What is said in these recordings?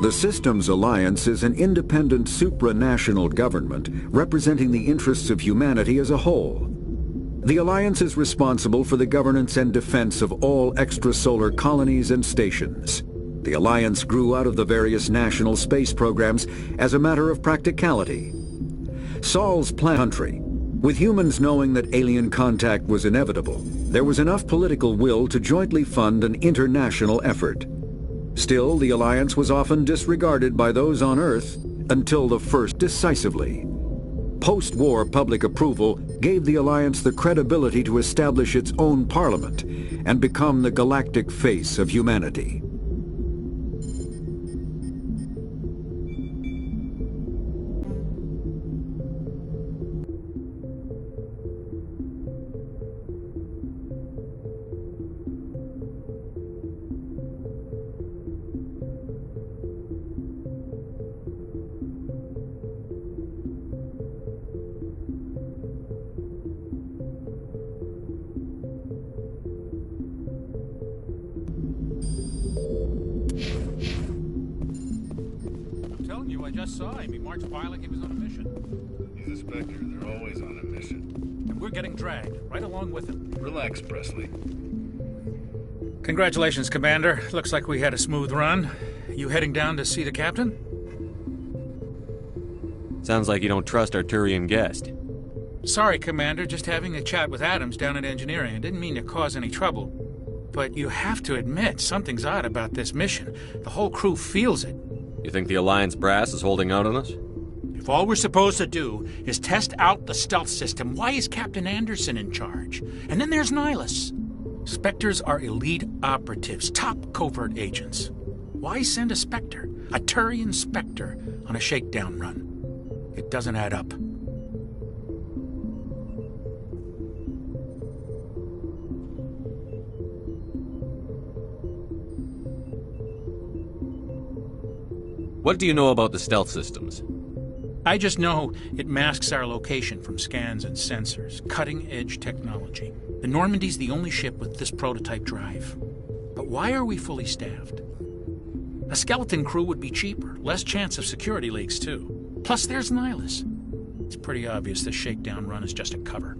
The Systems Alliance is an independent supranational government representing the interests of humanity as a whole. The Alliance is responsible for the governance and defense of all extrasolar colonies and stations. The Alliance grew out of the various national space programs as a matter of practicality. Saul's plan country. With humans knowing that alien contact was inevitable, there was enough political will to jointly fund an international effort. Still, the Alliance was often disregarded by those on Earth until the first decisively. Post-war public approval gave the Alliance the credibility to establish its own parliament and become the galactic face of humanity. I just saw him. He marched by like he was on a mission. He's a Spectre. They're always on a mission. And we're getting dragged, right along with him. Relax, Presley. Congratulations, Commander. Looks like we had a smooth run. You heading down to see the captain? Sounds like you don't trust our Turian guest. Sorry, Commander. Just having a chat with Adams down at engineering. I didn't mean to cause any trouble. But you have to admit, something's odd about this mission. The whole crew feels it. You think the Alliance brass is holding out on us? If all we're supposed to do is test out the stealth system, why is Captain Anderson in charge? And then there's Nihilus. Spectres are elite operatives, top covert agents. Why send a Spectre, a Turian Spectre, on a shakedown run? It doesn't add up. What do you know about the stealth systems? I just know it masks our location from scans and sensors. Cutting-edge technology. The Normandy's the only ship with this prototype drive. But why are we fully staffed? A skeleton crew would be cheaper. Less chance of security leaks, too. Plus, there's Nihilus. It's pretty obvious this shakedown run is just a cover.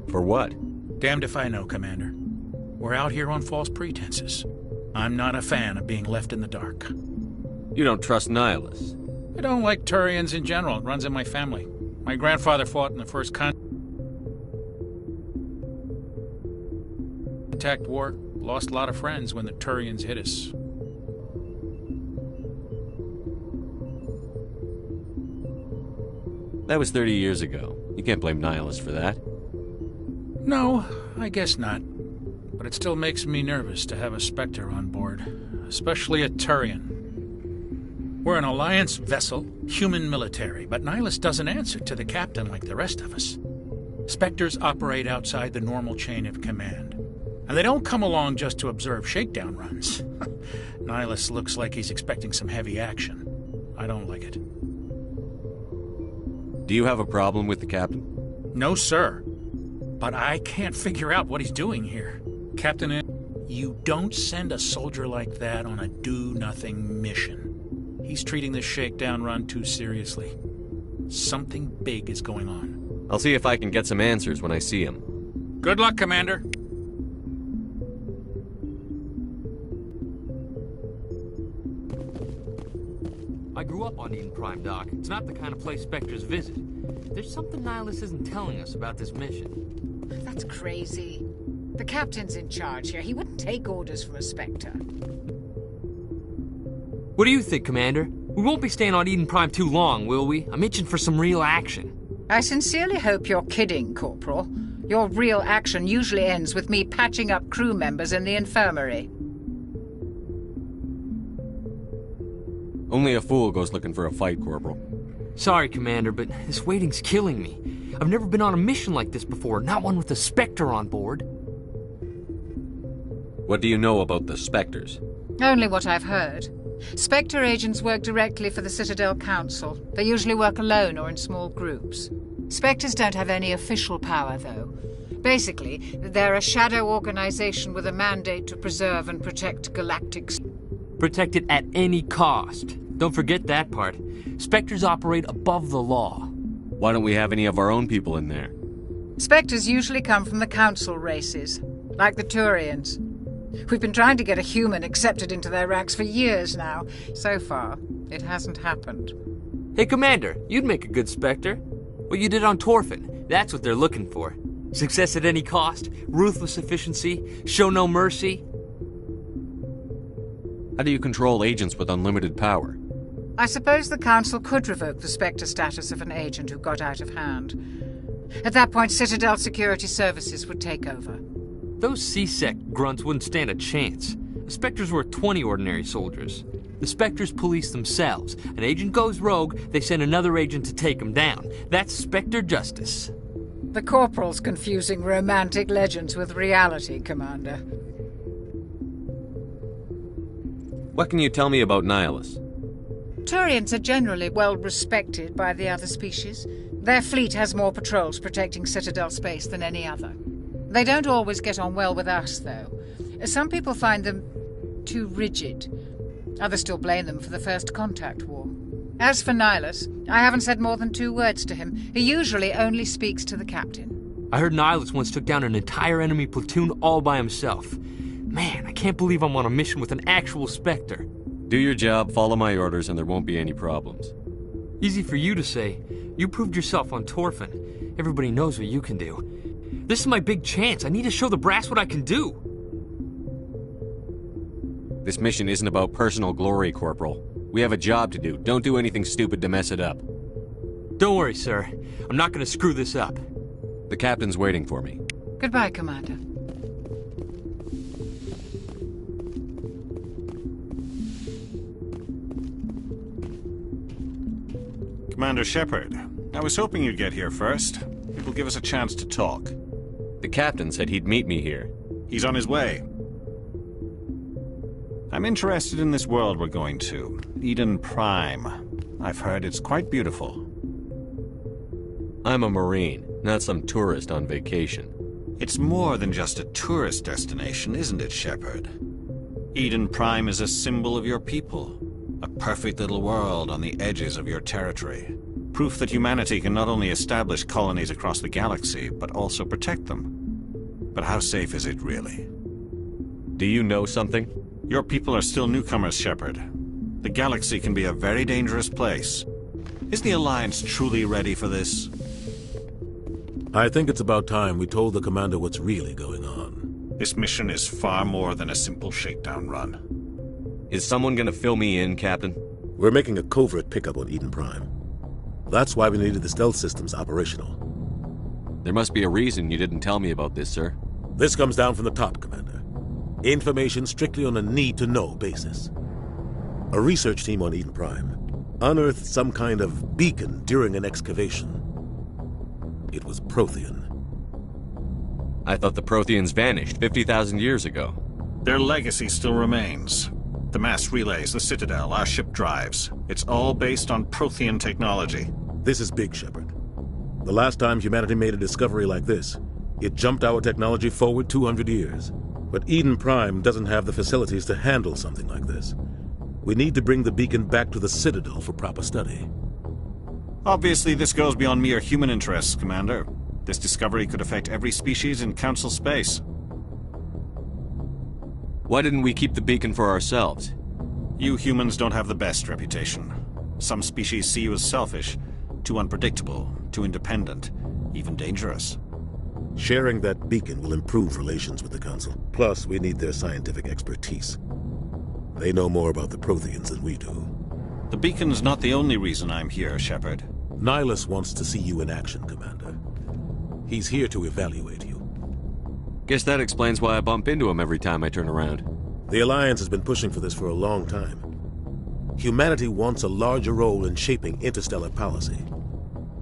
For what? Damned if I know, Commander. We're out here on false pretenses. I'm not a fan of being left in the dark. You don't trust Nihilus? I don't like Turians in general. It runs in my family. My grandfather fought in the first contact war. Lost a lot of friends when the Turians hit us. That was 30 years ago. You can't blame Nihilus for that. No, I guess not. But it still makes me nervous to have a Spectre on board. Especially a Turian. We're an Alliance vessel, human military, but Nihilus doesn't answer to the captain like the rest of us. Spectres operate outside the normal chain of command. And they don't come along just to observe shakedown runs. Nihilus looks like he's expecting some heavy action. I don't like it. Do you have a problem with the captain? No, sir. But I can't figure out what he's doing here. Captain, you don't send a soldier like that on a do-nothing mission. He's treating this shakedown run too seriously. Something big is going on. I'll see if I can get some answers when I see him. Good luck, Commander. I grew up on Eden Prime, Doc. It's not the kind of place Spectres visit. There's something Nihilus isn't telling us about this mission. That's crazy. The captain's in charge here. He wouldn't take orders from a Spectre. What do you think, Commander? We won't be staying on Eden Prime too long, will we? I'm itching for some real action. I sincerely hope you're kidding, Corporal. Your real action usually ends with me patching up crew members in the infirmary. Only a fool goes looking for a fight, Corporal. Sorry, Commander, but this waiting's killing me. I've never been on a mission like this before, not one with a Spectre on board. What do you know about the Spectres? Only what I've heard. Spectre agents work directly for the Citadel Council. They usually work alone or in small groups. Spectres don't have any official power, though. Basically, they're a shadow organization with a mandate to preserve and protect galactic... Protected at any cost. Don't forget that part. Spectres operate above the law. Why don't we have any of our own people in there? Spectres usually come from the council races, like the Turians. We've been trying to get a human accepted into their ranks for years now. So far, it hasn't happened. Hey, Commander, you'd make a good Spectre. What you did on Torfin, that's what they're looking for. Success at any cost, ruthless efficiency, show no mercy. How do you control agents with unlimited power? I suppose the Council could revoke the Spectre status of an agent who got out of hand. At that point, Citadel Security Services would take over. Those C-Sec grunts wouldn't stand a chance. The Spectres were 20 ordinary soldiers. The Spectres police themselves. An agent goes rogue, they send another agent to take him down. That's Spectre justice. The Corporal's confusing romantic legends with reality, Commander. What can you tell me about Nihilus? Turians are generally well respected by the other species. Their fleet has more patrols protecting Citadel space than any other. They don't always get on well with us, though. Some people find them too rigid. Others still blame them for the First Contact War. As for Nihilus, I haven't said more than 2 words to him. He usually only speaks to the captain. I heard Nihilus once took down an entire enemy platoon all by himself. Man, I can't believe I'm on a mission with an actual Spectre. Do your job, follow my orders, and there won't be any problems. Easy for you to say. You proved yourself on Torfin. Everybody knows what you can do. This is my big chance. I need to show the brass what I can do. This mission isn't about personal glory, Corporal. We have a job to do. Don't do anything stupid to mess it up. Don't worry, sir. I'm not going to screw this up. The captain's waiting for me. Goodbye, Commander. Commander Shepard, I was hoping you'd get here first. It will give us a chance to talk. The captain said he'd meet me here. He's on his way. I'm interested in this world we're going to, Eden Prime. I've heard it's quite beautiful. I'm a Marine, not some tourist on vacation. It's more than just a tourist destination, isn't it, Shepard? Eden Prime is a symbol of your people. A perfect little world on the edges of your territory. Proof that humanity can not only establish colonies across the galaxy, but also protect them. But how safe is it, really? Do you know something? Your people are still newcomers, Shepard. The galaxy can be a very dangerous place. Is the Alliance truly ready for this? I think it's about time we told the Commander what's really going on. This mission is far more than a simple shakedown run. Is someone gonna fill me in, Captain? We're making a covert pickup on Eden Prime. That's why we needed the stealth systems operational. There must be a reason you didn't tell me about this, sir. This comes down from the top, Commander. Information strictly on a need-to-know basis. A research team on Eden Prime unearthed some kind of beacon during an excavation. It was Prothean. I thought the Protheans vanished 50,000 years ago. Their legacy still remains. The mass relays, the Citadel, our ship drives. It's all based on Prothean technology. This is big, Shepard. The last time humanity made a discovery like this, it jumped our technology forward 200 years. But Eden Prime doesn't have the facilities to handle something like this. We need to bring the beacon back to the Citadel for proper study. Obviously, this goes beyond mere human interests, Commander. This discovery could affect every species in Council space. Why didn't we keep the beacon for ourselves? You humans don't have the best reputation. Some species see you as selfish, too unpredictable, too independent, even dangerous. Sharing that beacon will improve relations with the Council. Plus, we need their scientific expertise. They know more about the Protheans than we do. The beacon's not the only reason I'm here, Shepard. Nihilus wants to see you in action, Commander. He's here to evaluate you. Guess that explains why I bump into him every time I turn around. The Alliance has been pushing for this for a long time. Humanity wants a larger role in shaping interstellar policy.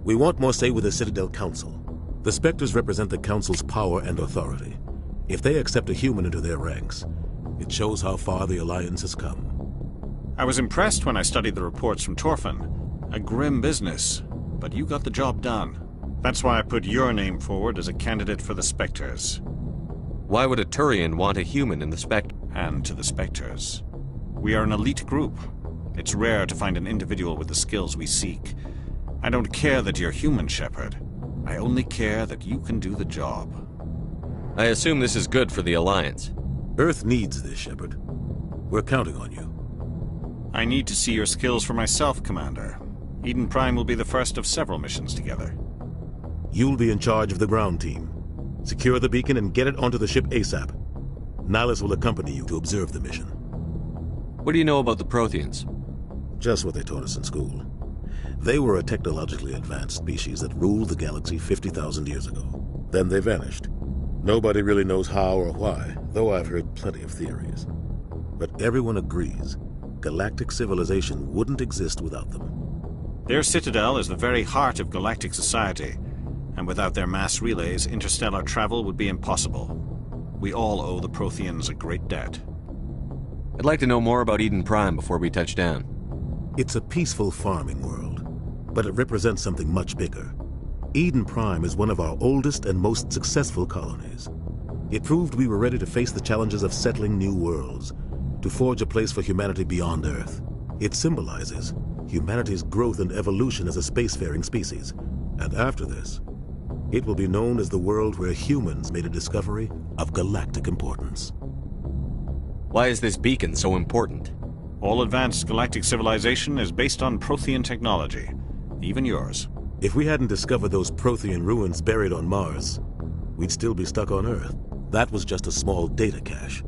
We want more say with the Citadel Council. The Spectres represent the Council's power and authority. If they accept a human into their ranks, it shows how far the Alliance has come. I was impressed when I studied the reports from Torfin. A grim business, but you got the job done. That's why I put your name forward as a candidate for the Spectres. Why would a Turian want a human in the Spectre? And to the Spectres. We are an elite group. It's rare to find an individual with the skills we seek. I don't care that you're human, Shepard. I only care that you can do the job. I assume this is good for the Alliance. Earth needs this, Shepard. We're counting on you. I need to see your skills for myself, Commander. Eden Prime will be the first of several missions together. You'll be in charge of the ground team. Secure the beacon and get it onto the ship ASAP. Nihlus will accompany you to observe the mission. What do you know about the Protheans? Just what they taught us in school. They were a technologically advanced species that ruled the galaxy 50,000 years ago. Then they vanished. Nobody really knows how or why, though I've heard plenty of theories. But everyone agrees, galactic civilization wouldn't exist without them. Their citadel is the very heart of galactic society, and without their mass relays, interstellar travel would be impossible. We all owe the Protheans a great debt. I'd like to know more about Eden Prime before we touch down. It's a peaceful farming world, but it represents something much bigger. Eden Prime is one of our oldest and most successful colonies. It proved we were ready to face the challenges of settling new worlds, to forge a place for humanity beyond Earth. It symbolizes humanity's growth and evolution as a spacefaring species. And after this, it will be known as the world where humans made a discovery of galactic importance. Why is this beacon so important? All advanced galactic civilization is based on Prothean technology, even yours. If we hadn't discovered those Prothean ruins buried on Mars, we'd still be stuck on Earth. That was just a small data cache.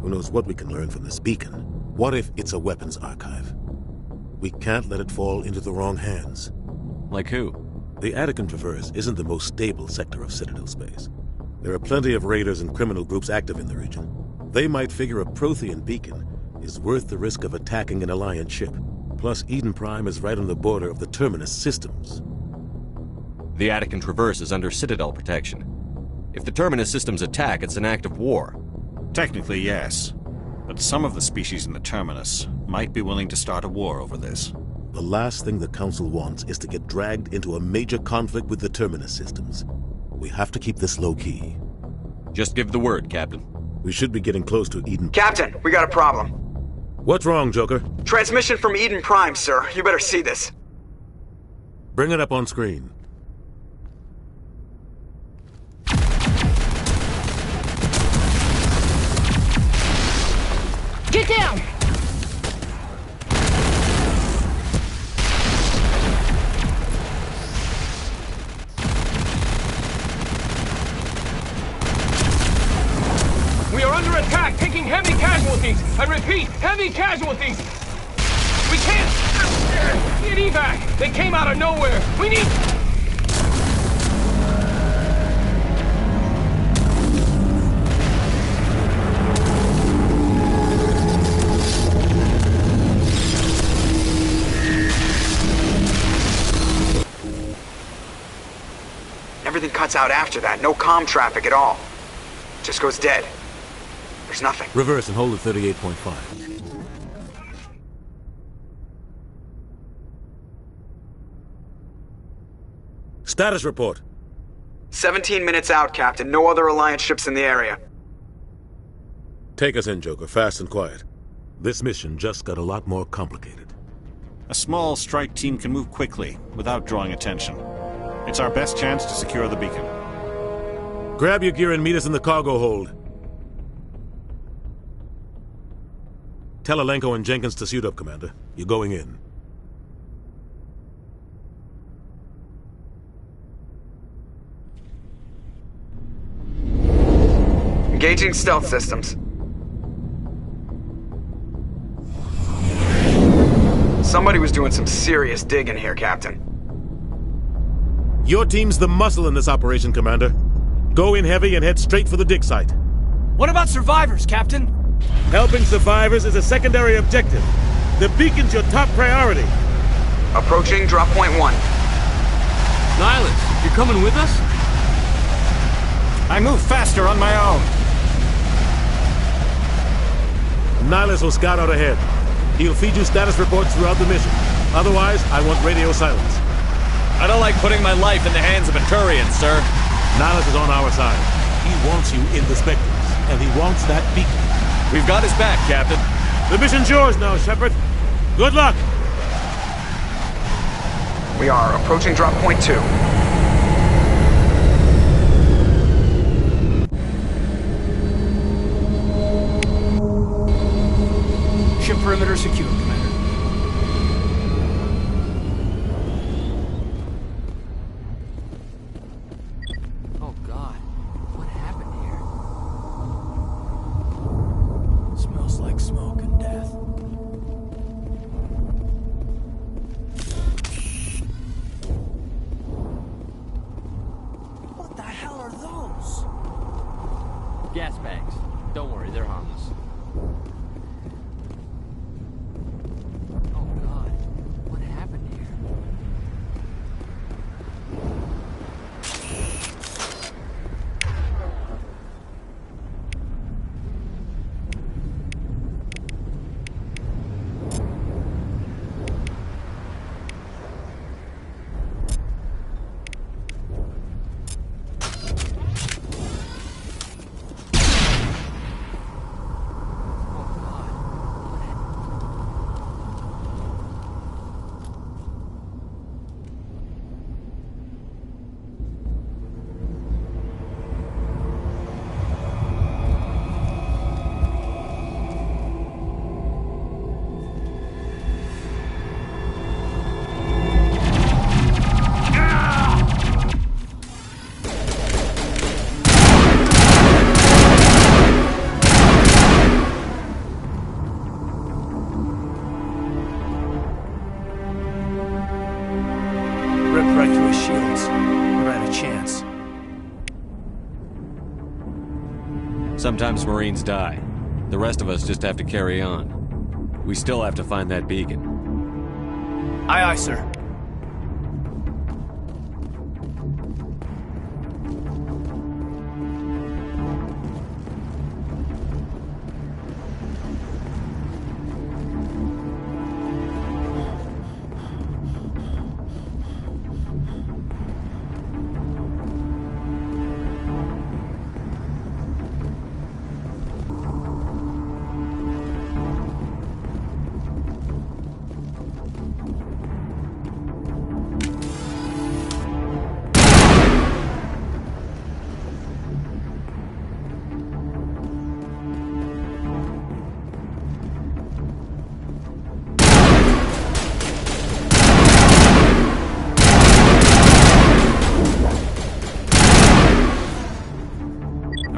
Who knows what we can learn from this beacon? What if it's a weapons archive? We can't let it fall into the wrong hands. Like who? The Attican Traverse isn't the most stable sector of Citadel space. There are plenty of raiders and criminal groups active in the region. They might figure a Prothean beacon is worth the risk of attacking an Alliance ship. Plus, Eden Prime is right on the border of the Terminus systems. The Attican Traverse is under Citadel protection. If the Terminus systems attack, it's an act of war. Technically, yes. But some of the species in the Terminus might be willing to start a war over this. The last thing the Council wants is to get dragged into a major conflict with the Terminus systems. We have to keep this low-key. Just give the word, Captain. We should be getting close to Eden... Captain, we got a problem. What's wrong, Joker? Transmission from Eden Prime, sir. You better see this. Bring it up on screen. Get down! We are under attack, taking heavy casualties. I repeat, heavy casualties. We can't get evac. They came out of nowhere. We need... Everything cuts out after that. No comm traffic at all. Just goes dead. There's nothing. Reverse and hold at 38.5. Status report. 17 minutes out, Captain. No other Alliance ships in the area. Take us in, Joker, fast and quiet. This mission just got a lot more complicated. A small strike team can move quickly, without drawing attention. It's our best chance to secure the beacon. Grab your gear and meet us in the cargo hold. Tell Alenko and Jenkins to suit up, Commander. You're going in. Engaging stealth systems. Somebody was doing some serious digging here, Captain. Your team's the muscle in this operation, Commander. Go in heavy and head straight for the dig site. What about survivors, Captain? Helping survivors is a secondary objective. The beacon's your top priority. Approaching drop point 1. Nihlus, you're coming with us? I move faster on my own. Nihlus will scout out ahead. He'll feed you status reports throughout the mission. Otherwise, I want radio silence. I don't like putting my life in the hands of a Turian, sir. Nihlus is on our side. He wants you in the Spectres, and he wants that beacon. We've got his back, Captain. The mission's yours now, Shepard. Good luck! We are approaching drop point 2. Ship perimeter secure, Commander. Oh God, what happened here? Smells like smoke and death. What the hell are those? Gas bags. Don't worry, they're harmless. Oh God, what happened here? Ripped right through his shields. Never had a chance. Sometimes Marines die. The rest of us just have to carry on. We still have to find that beacon. Aye, aye, sir.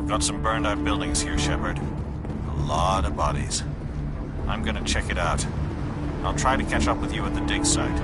Got some burned out buildings here, Shepard. A lot of bodies. I'm gonna check it out. I'll try to catch up with you at the dig site.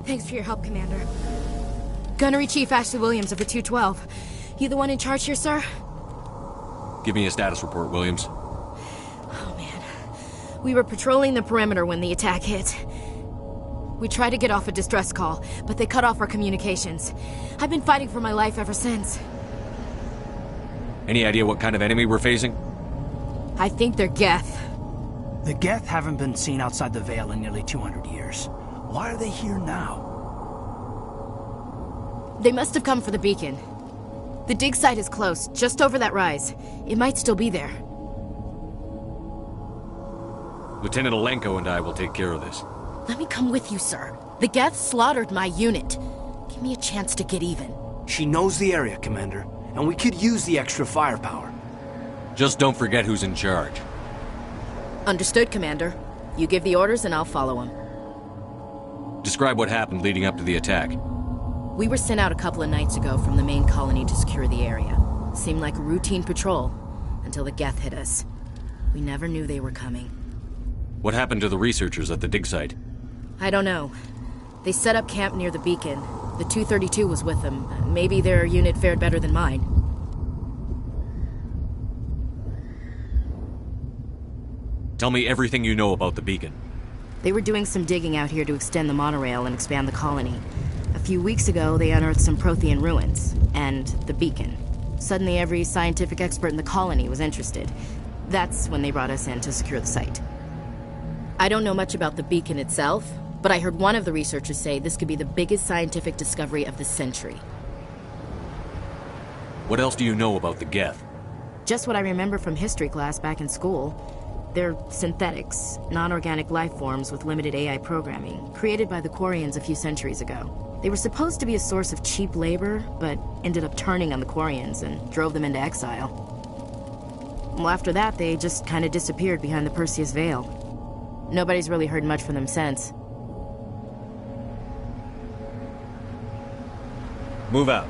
Thanks for your help, Commander. Gunnery Chief Ashley Williams of the 212. You the one in charge here, sir? Give me a status report, Williams. Oh, man. We were patrolling the perimeter when the attack hit. We tried to get off a distress call, but they cut off our communications. I've been fighting for my life ever since. Any idea what kind of enemy we're facing? I think they're Geth. The Geth haven't been seen outside the Veil in nearly 200 years. Why are they here now? They must have come for the beacon. The dig site is close, just over that rise. It might still be there. Lieutenant Alenko and I will take care of this. Let me come with you, sir. The Geth slaughtered my unit. Give me a chance to get even. She knows the area, Commander, and we could use the extra firepower. Just don't forget who's in charge. Understood, Commander. You give the orders and I'll follow him. Describe what happened leading up to the attack. We were sent out a couple of nights ago from the main colony to secure the area. Seemed like a routine patrol, until the Geth hit us. We never knew they were coming. What happened to the researchers at the dig site? I don't know. They set up camp near the beacon. The 232 was with them. Maybe their unit fared better than mine. Tell me everything you know about the beacon. They were doing some digging out here to extend the monorail and expand the colony. A few weeks ago, they unearthed some Prothean ruins, and the beacon. Suddenly, every scientific expert in the colony was interested. That's when they brought us in to secure the site. I don't know much about the beacon itself, but I heard one of the researchers say this could be the biggest scientific discovery of the century. What else do you know about the Geth? Just what I remember from history class back in school. They're synthetics, non-organic life forms with limited AI programming, created by the Quarians a few centuries ago. They were supposed to be a source of cheap labor, but ended up turning on the Quarians and drove them into exile. Well, after that, they just kind of disappeared behind the Perseus Veil. Nobody's really heard much from them since. Move out.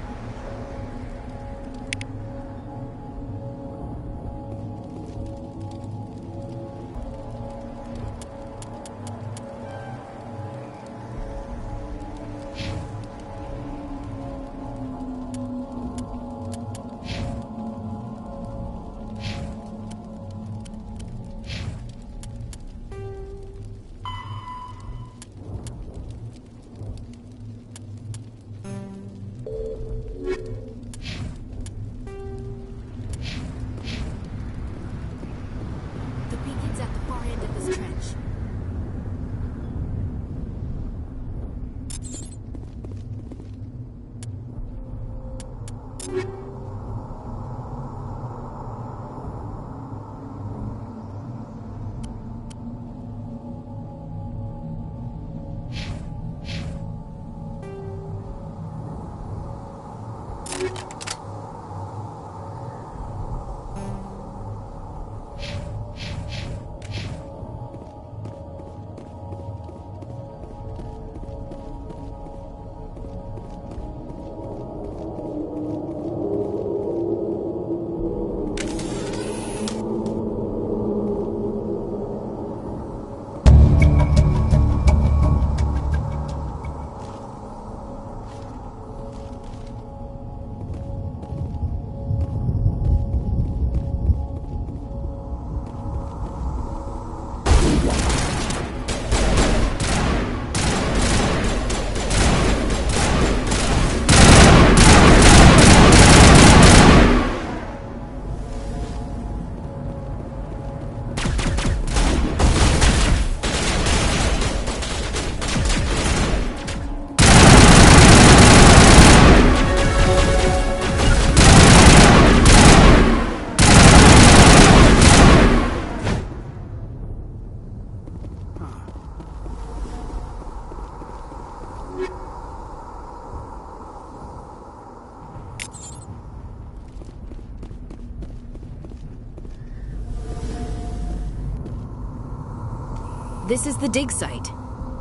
This is the dig site.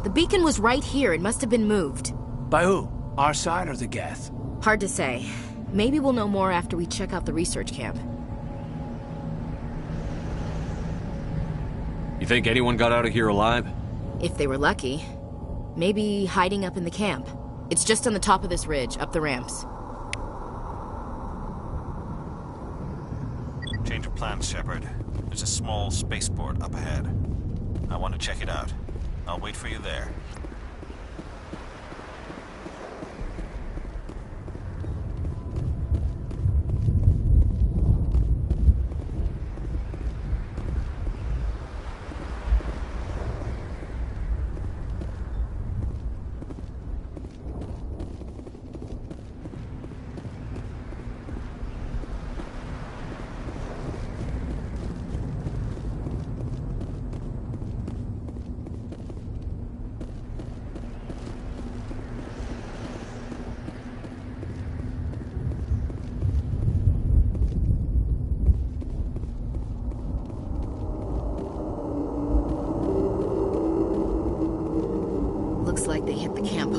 The beacon was right here. It must have been moved. By who? Our side or the Geth? Hard to say. Maybe we'll know more after we check out the research camp. You think anyone got out of here alive? If they were lucky. Maybe hiding up in the camp. It's just on the top of this ridge, up the ramps. Change of plans, Shepard. There's a small spaceport up ahead. I want to check it out. I'll wait for you there.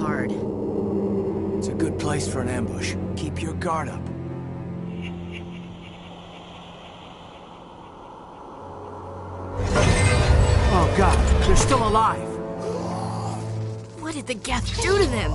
hard. It's a good place for an ambush. Keep your guard up. Oh god, they're still alive! What did the Geth do to them?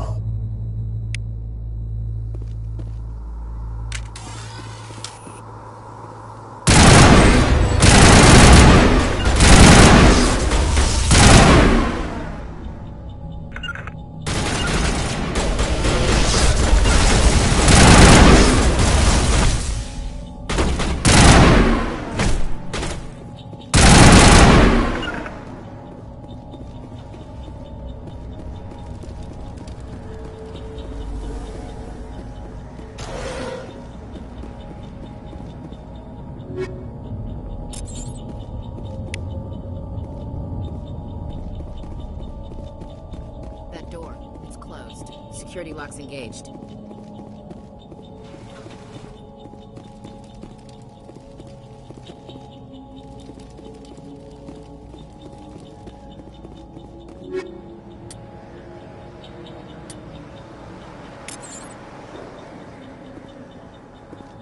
Security locks engaged.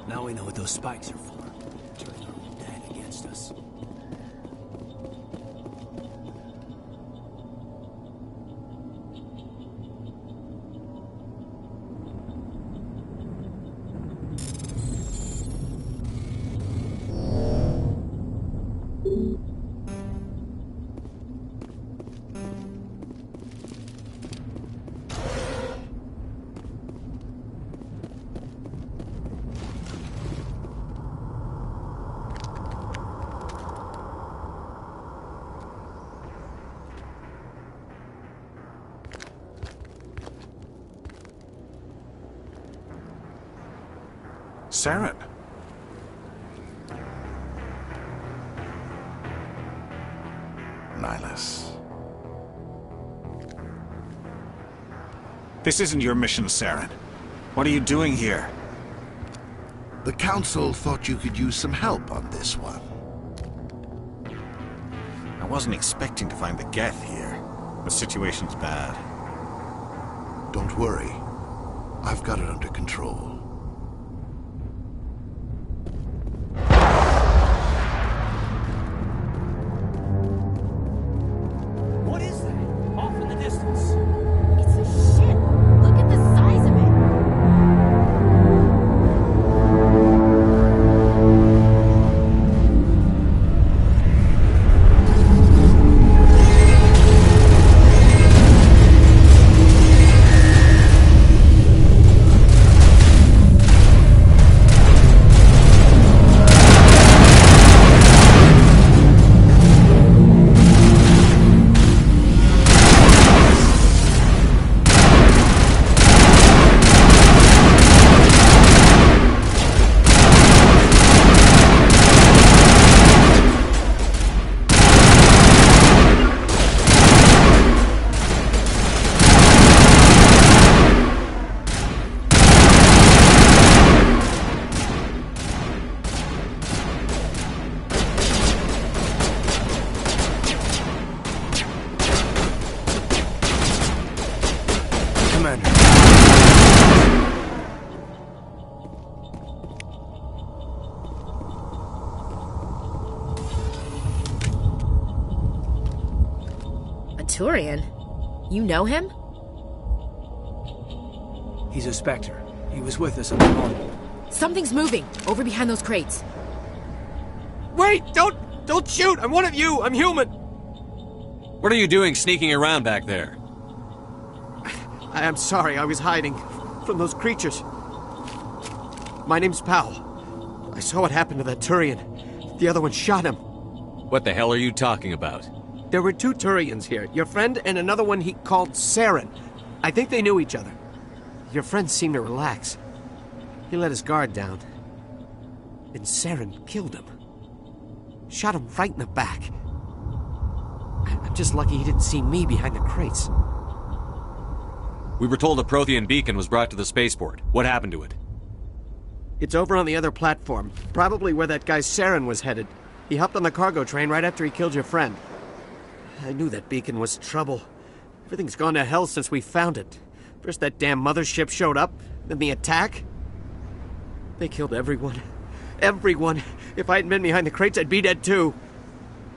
Now we know what those spikes are for. Turn our own dad against us. Saren. Nihlus. This isn't your mission, Saren. What are you doing here? The Council thought you could use some help on this one. I wasn't expecting to find the Geth here. The situation's bad. Don't worry. I've got it under control. Turian? You know him? He's a Spectre. He was with us on the morning. Something's moving, over behind those crates. Wait! Don't shoot! I'm one of you! I'm human! What are you doing sneaking around back there? I'm sorry, I was hiding from those creatures. My name's Powell. I saw what happened to that Turian. The other one shot him. What the hell are you talking about? There were two Turians here. Your friend and another one he called Saren. I think they knew each other. Your friend seemed to relax. He let his guard down. And Saren killed him. Shot him right in the back. I'm just lucky he didn't see me behind the crates. We were told a Prothean beacon was brought to the spaceport. What happened to it? It's over on the other platform. Probably where that guy Saren was headed. He hopped on the cargo train right after he killed your friend. I knew that beacon was trouble. Everything's gone to hell since we found it. First that damn mothership showed up, then the attack. They killed everyone. Everyone. If I hadn't been behind the crates, I'd be dead too.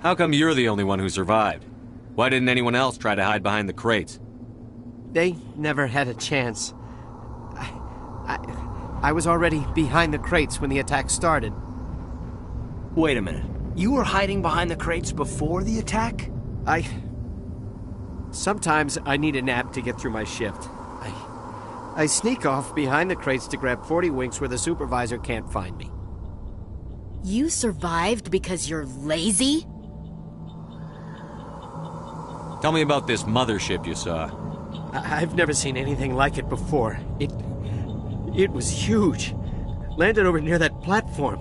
How come you're the only one who survived? Why didn't anyone else try to hide behind the crates? They never had a chance. I was already behind the crates when the attack started. Wait a minute. You were hiding behind the crates before the attack? Sometimes I need a nap to get through my shift. I sneak off behind the crates to grab 40 winks where the supervisor can't find me. You survived because you're lazy? Tell me about this mothership you saw. I've never seen anything like it before. It was huge. Landed over near that platform.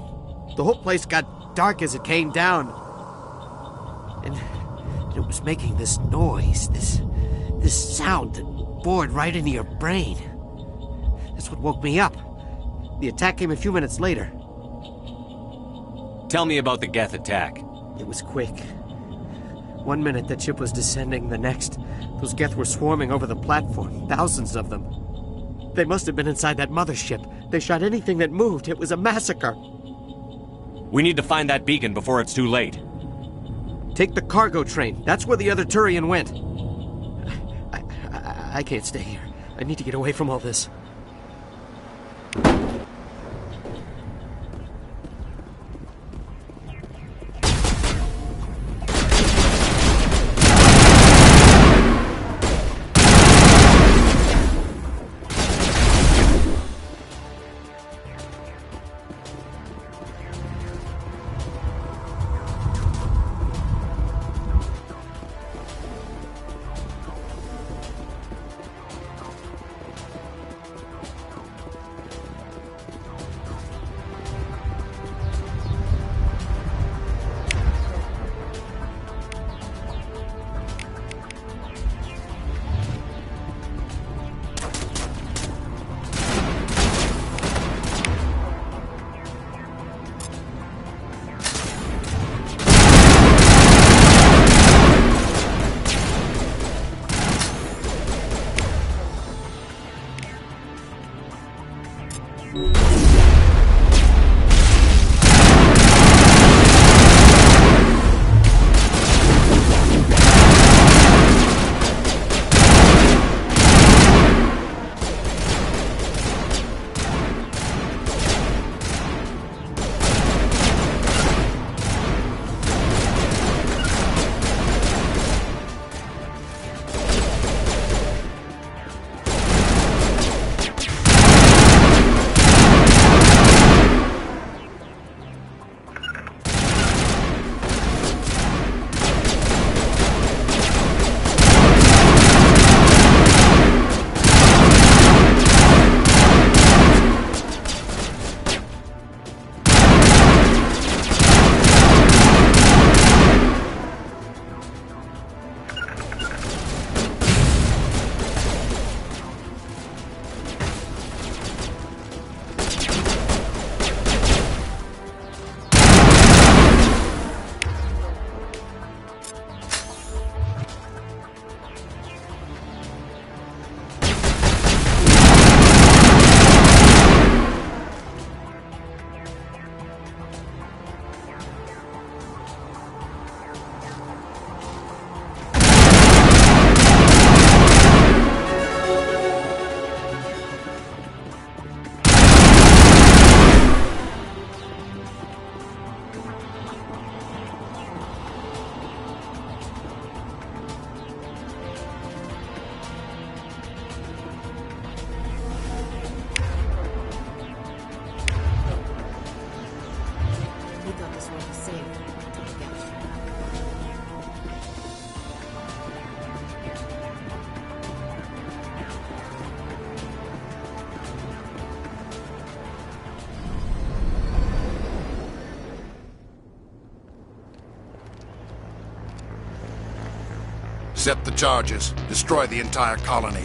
The whole place got dark as it came down. And it was making this noise, this sound that bored right into your brain. That's what woke me up. The attack came a few minutes later. Tell me about the Geth attack. It was quick. 1 minute the ship was descending, the next, those Geth were swarming over the platform, thousands of them. They must have been inside that mothership. They shot anything that moved. It was a massacre. We need to find that beacon before it's too late. Take the cargo train. That's where the other Turian went. I can't stay here. I need to get away from all this. Set the charges. Destroy the entire colony.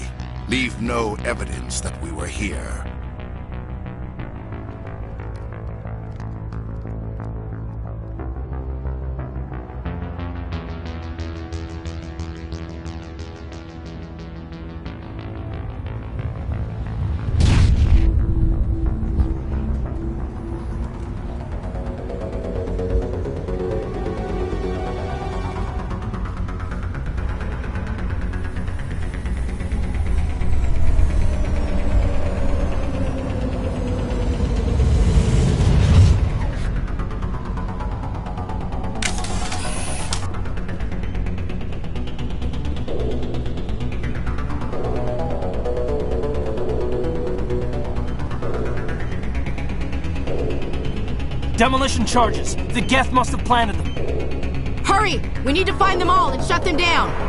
Leave no evidence that we were here. Demolition charges. The Geth must have planted them. Hurry! We need to find them all and shut them down!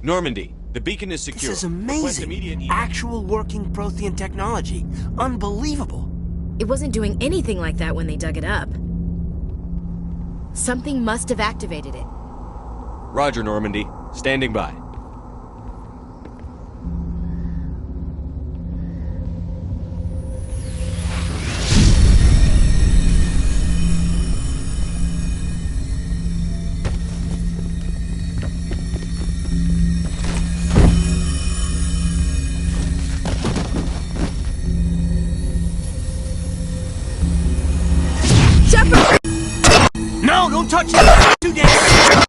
Normandy, the beacon is secure. This is amazing. Actual working Prothean technology. Unbelievable. It wasn't doing anything like that when they dug it up. Something must have activated it. Roger, Normandy. Standing by. No, don't touch it! Too damn!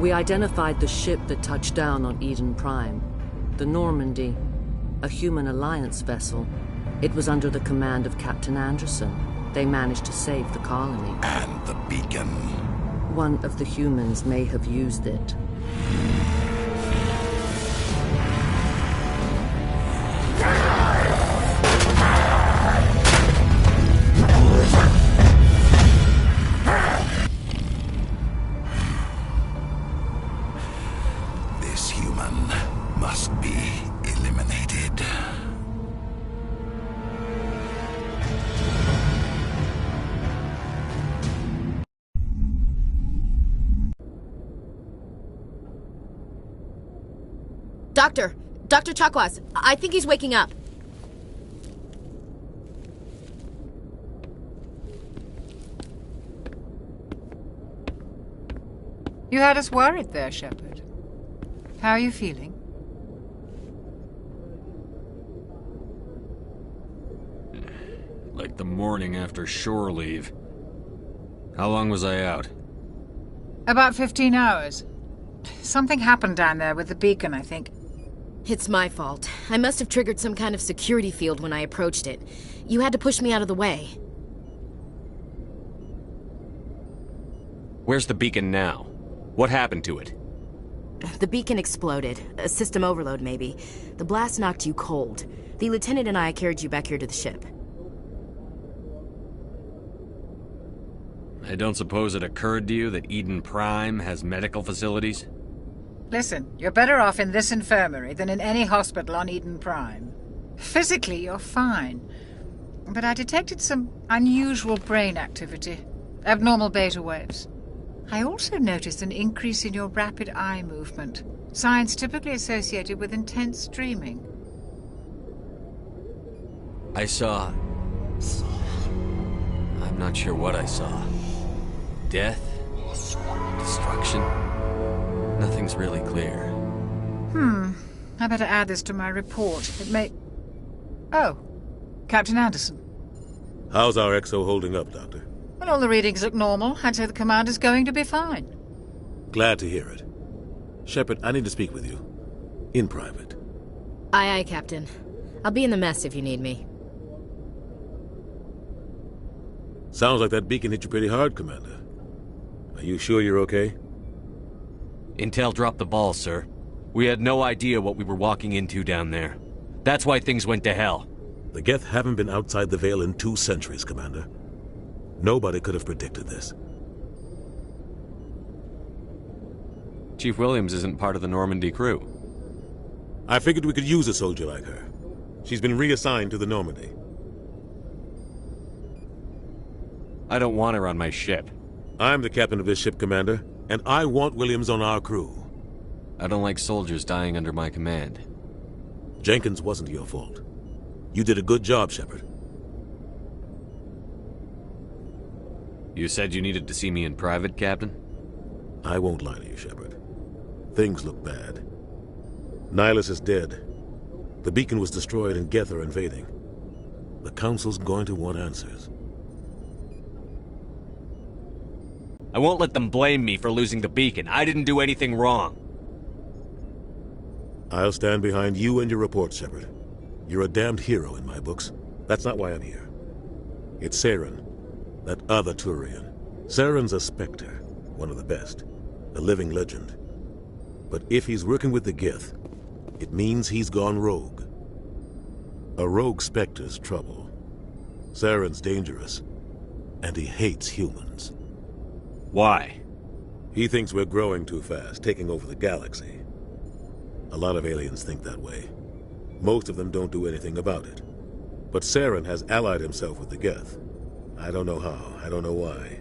We identified the ship that touched down on Eden Prime. The Normandy. A human alliance vessel. It was under the command of Captain Anderson. They managed to save the colony. And the beacon. One of the humans may have used it. This human must be eliminated. Dr. Chakwas, I think he's waking up. You had us worried there, Shepard. How are you feeling? Like the morning after shore leave. How long was I out? About 15 hours. Something happened down there with the beacon, I think. It's my fault. I must have triggered some kind of security field when I approached it. You had to push me out of the way. Where's the beacon now? What happened to it? The beacon exploded. A system overload, maybe. The blast knocked you cold. The lieutenant and I carried you back here to the ship. I don't suppose it occurred to you that Eden Prime has medical facilities? Listen, you're better off in this infirmary than in any hospital on Eden Prime. Physically, you're fine. But I detected some unusual brain activity. Abnormal beta waves. I also noticed an increase in your rapid eye movement. Signs typically associated with intense dreaming. I saw... I'm not sure what I saw. Death? Destruction? Nothing's really clear. I better add this to my report. It may... Oh, Captain Anderson. How's our XO holding up, Doctor? Well, all the readings look normal. I'd say the commander's going to be fine. Glad to hear it. Shepard, I need to speak with you. In private. Aye, Captain. I'll be in the mess if you need me. Sounds like that beacon hit you pretty hard, Commander. Are you sure you're okay? Intel dropped the ball, sir. We had no idea what we were walking into down there. That's why things went to hell. The Geth haven't been outside the Veil in 2 centuries, Commander. Nobody could have predicted this. Chief Williams isn't part of the Normandy crew. I figured we could use a soldier like her. She's been reassigned to the Normandy. I don't want her on my ship. I'm the captain of this ship, Commander, and I want Williams on our crew. I don't like soldiers dying under my command. Jenkins wasn't your fault. You did a good job, Shepard. You said you needed to see me in private, Captain? I won't lie to you, Shepard. Things look bad. Nihilus is dead. The beacon was destroyed and Geth are invading. The Council's going to want answers. I won't let them blame me for losing the beacon. I didn't do anything wrong. I'll stand behind you and your report, Shepard. You're a damned hero in my books. That's not why I'm here. It's Saren, that other Turian. Saren's a Spectre, one of the best, a living legend. But if he's working with the Geth, it means he's gone rogue. A rogue Spectre's trouble. Saren's dangerous, and he hates humans. Why? He thinks we're growing too fast, taking over the galaxy. A lot of aliens think that way. Most of them don't do anything about it. But Saren has allied himself with the Geth. I don't know how, I don't know why.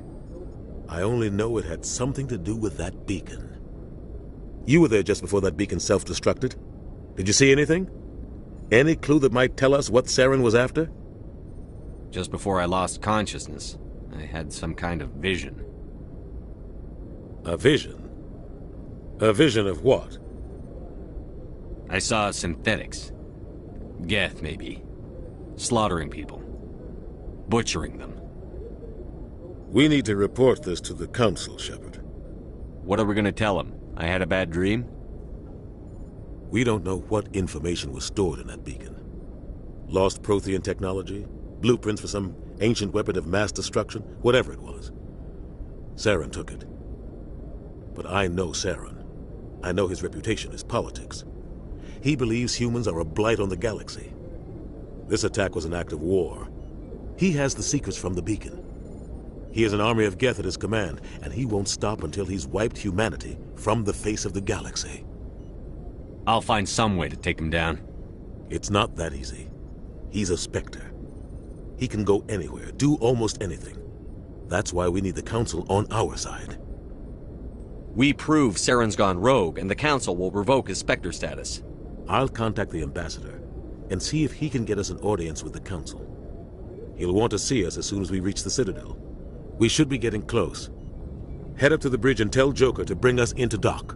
I only know it had something to do with that beacon. You were there just before that beacon self-destructed. Did you see anything? Any clue that might tell us what Saren was after? Just before I lost consciousness, I had some kind of vision. A vision? A vision of what? I saw synthetics. Geth, maybe. Slaughtering people. Butchering them. We need to report this to the Council, Shepard. What are we gonna tell them? I had a bad dream? We don't know what information was stored in that beacon. Lost Prothean technology, blueprints for some ancient weapon of mass destruction, whatever it was. Saren took it. But I know Saren. I know his reputation is politics. He believes humans are a blight on the galaxy. This attack was an act of war. He has the secrets from the beacon. He has an army of Geth at his command, and he won't stop until he's wiped humanity from the face of the galaxy. I'll find some way to take him down. It's not that easy. He's a Spectre. He can go anywhere, do almost anything. That's why we need the Council on our side. We prove Saren's gone rogue, and the Council will revoke his Spectre status. I'll contact the Ambassador and see if he can get us an audience with the Council. He'll want to see us as soon as we reach the Citadel. We should be getting close. Head up to the bridge and tell Joker to bring us into dock.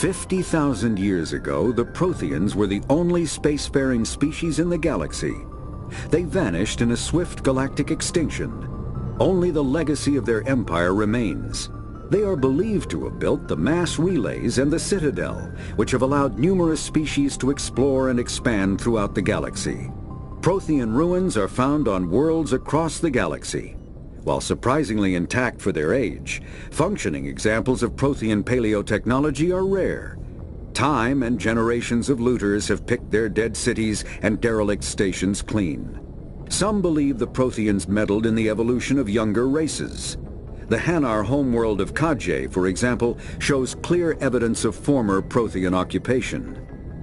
"50,000 years ago, the Protheans were the only spacefaring species in the galaxy. They vanished in a swift galactic extinction. Only the legacy of their empire remains. They are believed to have built the mass relays and the Citadel, which have allowed numerous species to explore and expand throughout the galaxy. Prothean ruins are found on worlds across the galaxy. While surprisingly intact for their age, functioning examples of Prothean paleotechnology are rare. Time and generations of looters have picked their dead cities and derelict stations clean. Some believe the Protheans meddled in the evolution of younger races. The Hanar homeworld of Kadje, for example, shows clear evidence of former Prothean occupation.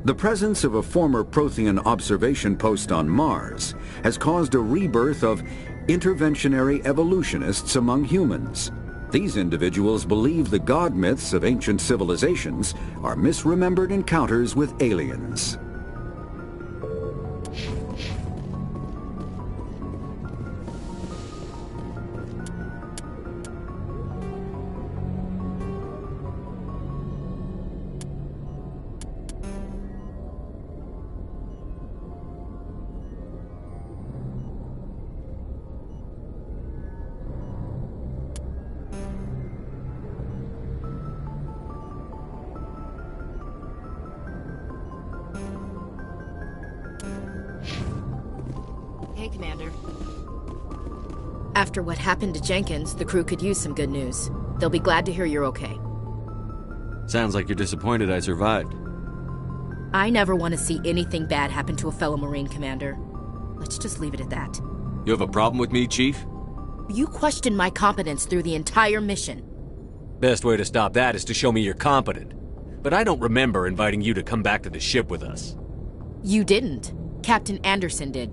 The presence of a former Prothean observation post on Mars has caused a rebirth of interventionary evolutionists among humans. These individuals believe the god myths of ancient civilizations are misremembered encounters with aliens. Hey, Commander. After what happened to Jenkins, the crew could use some good news. They'll be glad to hear you're okay. Sounds like you're disappointed I survived. I never want to see anything bad happen to a fellow Marine, Commander. Let's just leave it at that. You have a problem with me, Chief? You questioned my competence through the entire mission. Best way to stop that is to show me you're competent. But I don't remember inviting you to come back to the ship with us. You didn't. Captain Anderson did.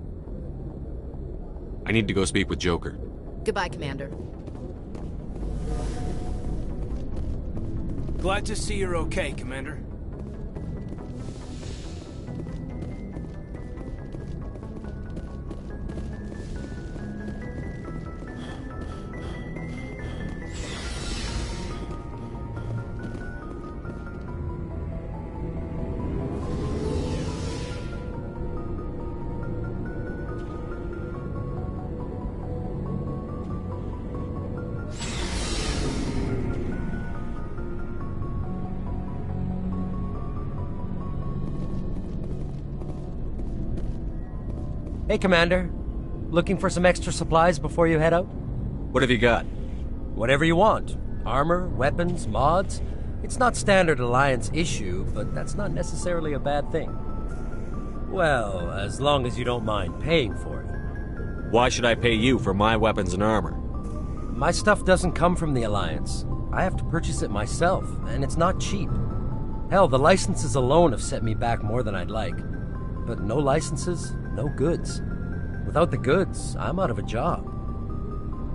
I need to go speak with Joker. Goodbye, Commander. Glad to see you're okay, Commander. Hey, Commander. Looking for some extra supplies before you head out? What have you got? Whatever you want. Armor, weapons, mods. It's not standard Alliance issue, but that's not necessarily a bad thing. Well, as long as you don't mind paying for it. Why should I pay you for my weapons and armor? My stuff doesn't come from the Alliance. I have to purchase it myself, and it's not cheap. Hell, the licenses alone have set me back more than I'd like. But no licenses, no goods. Without the goods, I'm out of a job.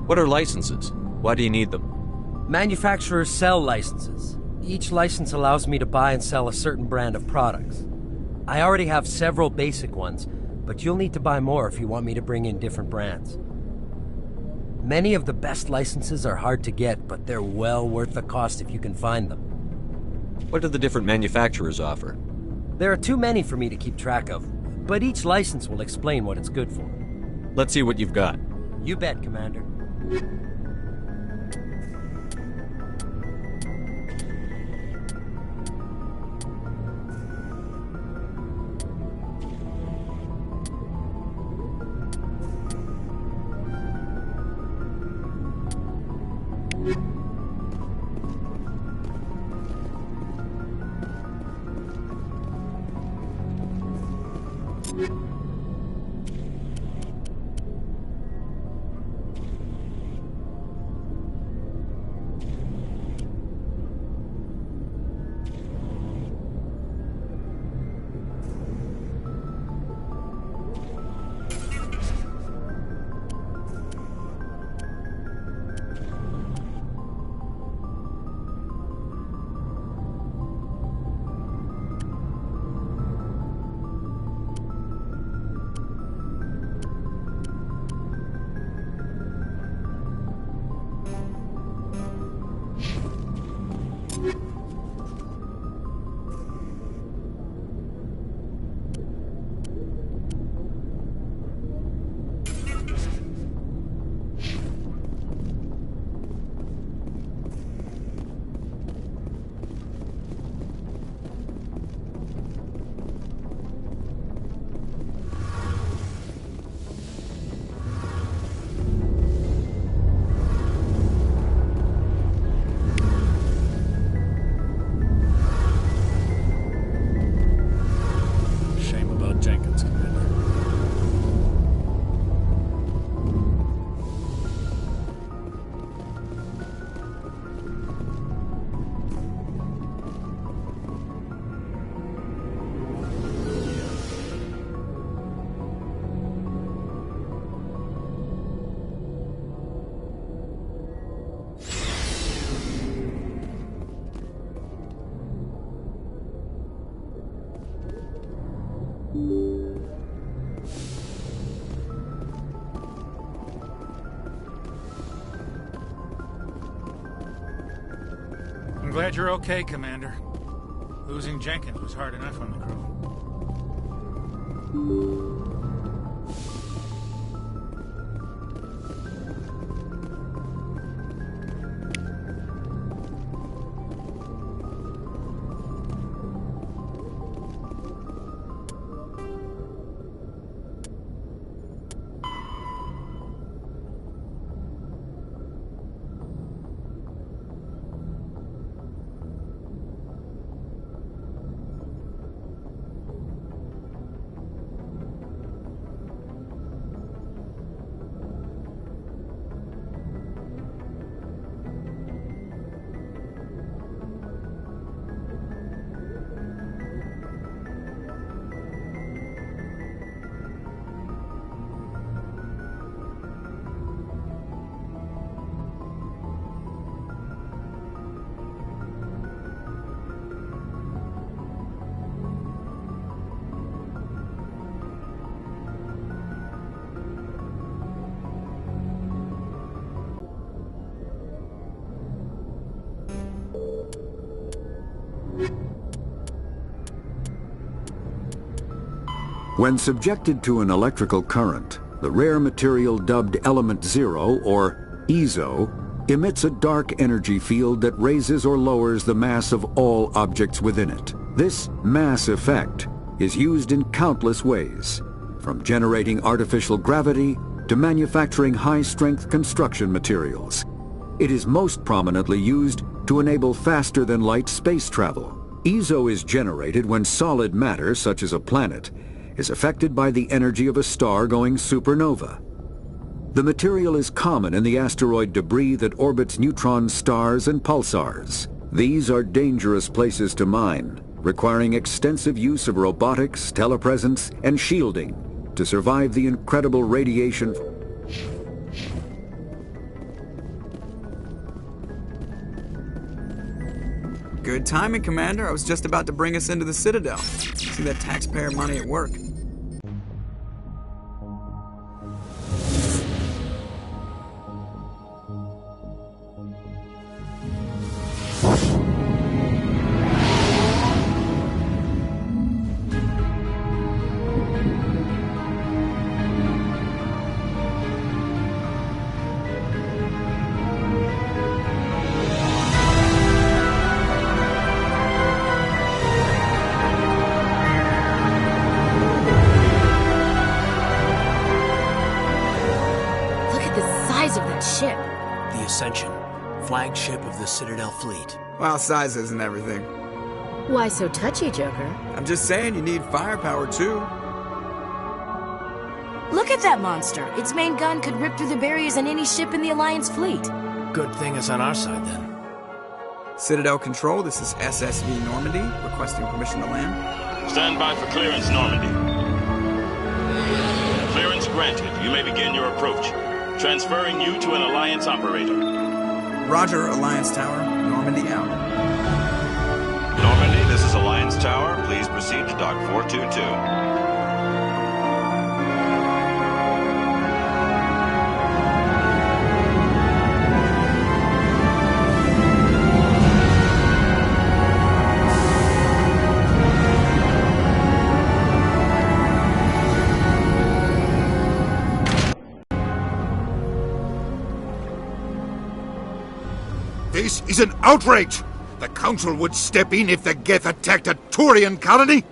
What are licenses? Why do you need them? Manufacturers sell licenses. Each license allows me to buy and sell a certain brand of products. I already have several basic ones, but you'll need to buy more if you want me to bring in different brands. Many of the best licenses are hard to get, but they're well worth the cost if you can find them. What do the different manufacturers offer? There are too many for me to keep track of, but each license will explain what it's good for. Let's see what you've got. You bet, Commander. I'm glad you're okay, Commander. Losing Jenkins was hard enough on the crew. When subjected to an electrical current, the rare material dubbed Element Zero, or EZO, emits a dark energy field that raises or lowers the mass of all objects within it. This mass effect is used in countless ways, from generating artificial gravity to manufacturing high-strength construction materials. It is most prominently used to enable faster-than-light space travel. EZO is generated when solid matter, such as a planet, is affected by the energy of a star going supernova. The material is common in the asteroid debris that orbits neutron stars and pulsars. These are dangerous places to mine, requiring extensive use of robotics, telepresence, and shielding to survive the incredible radiation. Good timing, Commander. I was just about to bring us into the Citadel. See that taxpayer money at work. Flagship of the Citadel fleet. Well, size isn't everything. Why so touchy, Joker? I'm just saying you need firepower, too. Look at that monster. Its main gun could rip through the barriers in any ship in the Alliance fleet. Good thing it's on our side, then. Citadel Control, this is SSV Normandy, requesting permission to land. Stand by for clearance, Normandy. Clearance granted. You may begin your approach. Transferring you to an Alliance operator. Roger, Alliance Tower. Normandy out. Normandy, this is Alliance Tower. Please proceed to Dock 422. This is an outrage! The Council would step in if the Geth attacked a Turian colony?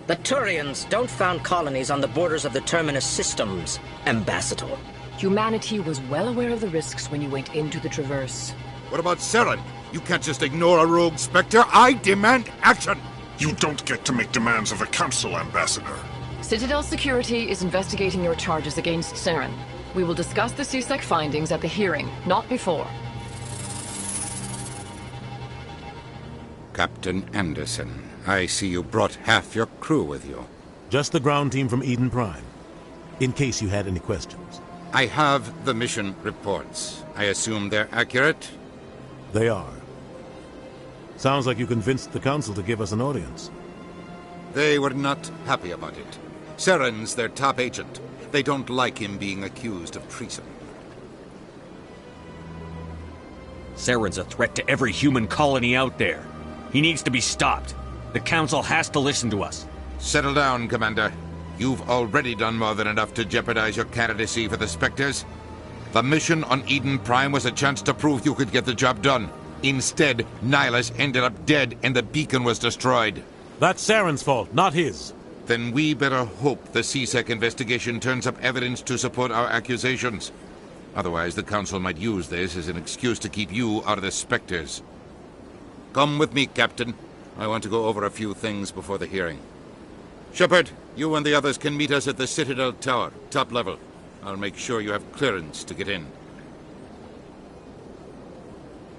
The Turians don't found colonies on the borders of the Terminus systems, Ambassador. Humanity was well aware of the risks when you went into the Traverse. What about Saren? You can't just ignore a rogue Spectre. I demand action! You don't get to make demands of the Council, Ambassador. Citadel Security is investigating your charges against Saren. We will discuss the CSEC findings at the hearing, not before. Captain Anderson, I see you brought half your crew with you. Just the ground team from Eden Prime, in case you had any questions. I have the mission reports. I assume they're accurate? They are. Sounds like you convinced the Council to give us an audience. They were not happy about it. Saren's their top agent. They don't like him being accused of treason. Saren's a threat to every human colony out there. He needs to be stopped. The Council has to listen to us. Settle down, Commander. You've already done more than enough to jeopardize your candidacy for the Spectres. The mission on Eden Prime was a chance to prove you could get the job done. Instead, Nihilus ended up dead and the beacon was destroyed. That's Saren's fault, not his. Then we better hope the CSEC investigation turns up evidence to support our accusations. Otherwise, the Council might use this as an excuse to keep you out of the Spectres. Come with me, Captain. I want to go over a few things before the hearing. Shepard, you and the others can meet us at the Citadel Tower, top level. I'll make sure you have clearance to get in.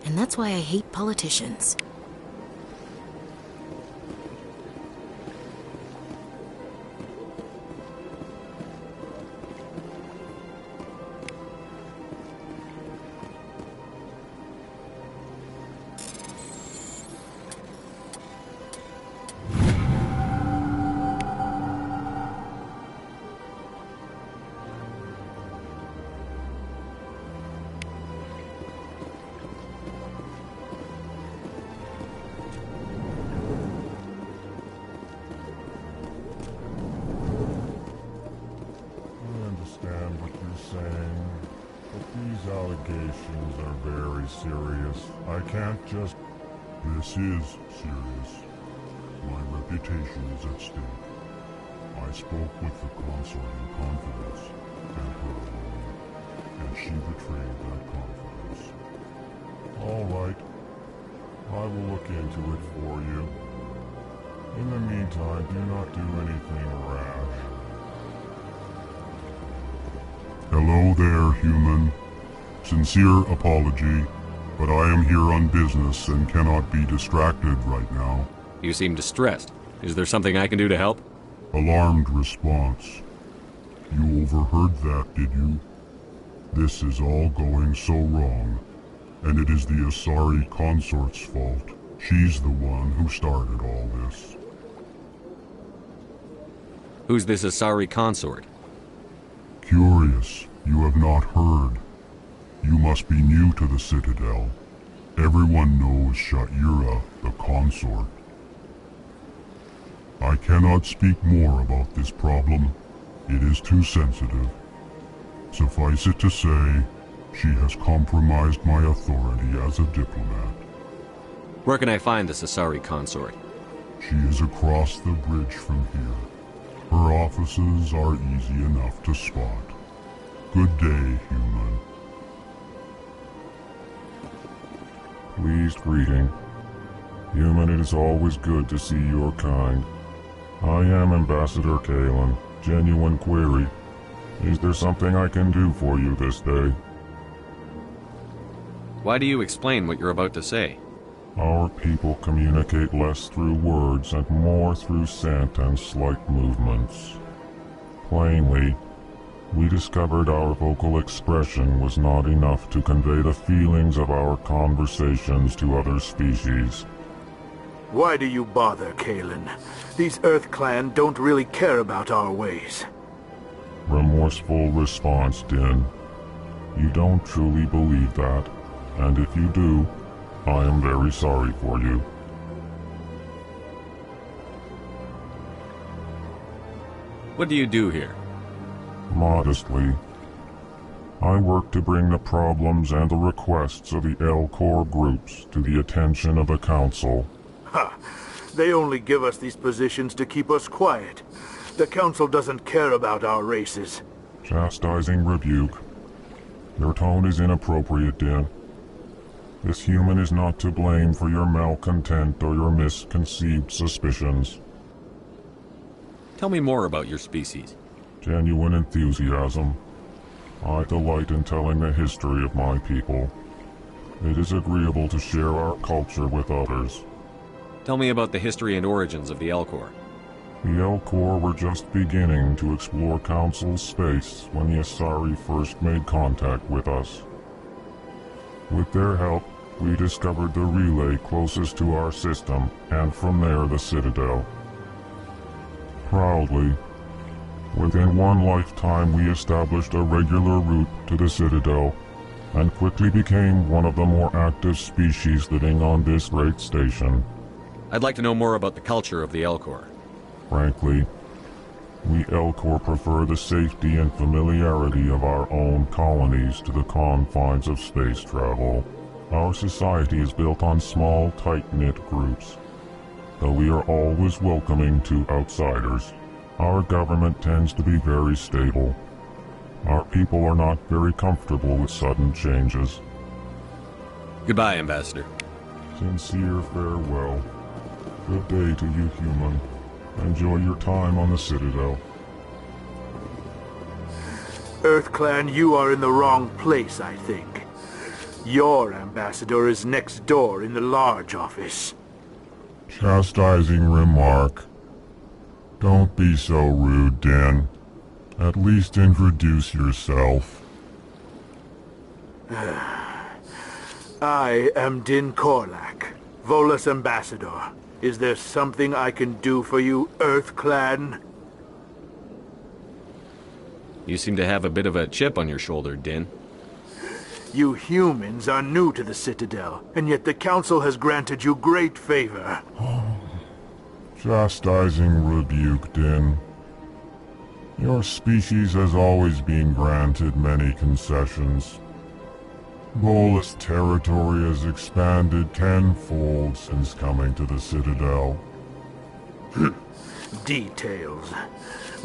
And that's why I hate politicians. issues are very serious. I can't just... This is serious. My reputation is at stake. I spoke with the consort in confidence, and her alone, and she betrayed that confidence. All right. I will look into it for you. In the meantime, do not do anything rash. Hello there, human. Sincere apology, but I am here on business and cannot be distracted right now. You seem distressed. Is there something I can do to help? Alarmed response. You overheard that, did you? This is all going so wrong, and it is the Asari consort's fault. She's the one who started all this. Who's this Asari consort? Curious, you have not heard. You must be new to the Citadel. Everyone knows Sha'ira, the consort. I cannot speak more about this problem. It is too sensitive. Suffice it to say, she has compromised my authority as a diplomat. Where can I find this Asari consort? She is across the bridge from here. Her offices are easy enough to spot. Good day, human. Pleased greeting. Human, it is always good to see your kind. I am Ambassador Kalen. Genuine query. Is there something I can do for you this day? Why do you explain what you're about to say? Our people communicate less through words and more through scent and slight movements. Plainly, we discovered our vocal expression was not enough to convey the feelings of our conversations to other species. Why do you bother, Kalen? These Earth Clan don't really care about our ways. Remorseful response, Din. You don't truly believe that, and if you do, I am very sorry for you. What do you do here? Modestly. I work to bring the problems and the requests of the Elcor groups to the attention of the Council. Ha! They only give us these positions to keep us quiet. The Council doesn't care about our races. Chastising rebuke. Your tone is inappropriate, Din. This human is not to blame for your malcontent or your misconceived suspicions. Tell me more about your species. Genuine enthusiasm. I delight in telling the history of my people. It is agreeable to share our culture with others. Tell me about the history and origins of the Elcor. The Elcor were just beginning to explore Council space when the Asari first made contact with us. With their help, we discovered the relay closest to our system, and from there the Citadel. Proudly, within one lifetime we established a regular route to the Citadel, and quickly became one of the more active species living on this great station. I'd like to know more about the culture of the Elcor. Frankly, we Elcor prefer the safety and familiarity of our own colonies to the confines of space travel. Our society is built on small, tight-knit groups. Though we are always welcoming to outsiders, our government tends to be very stable. Our people are not very comfortable with sudden changes. Goodbye, Ambassador. Sincere farewell. Good day to you, human. Enjoy your time on the Citadel. Earth Clan, you are in the wrong place, I think. Your ambassador is next door in the large office. Chastising remark. Don't be so rude, Din. At least introduce yourself. I am Din Korlak, Volus ambassador. Is there something I can do for you, Earth Clan? You seem to have a bit of a chip on your shoulder, Din. You humans are new to the Citadel, and yet the Council has granted you great favor. Chastising rebuke, Din. Your species has always been granted many concessions. Volus territory has expanded tenfold since coming to the Citadel. Details.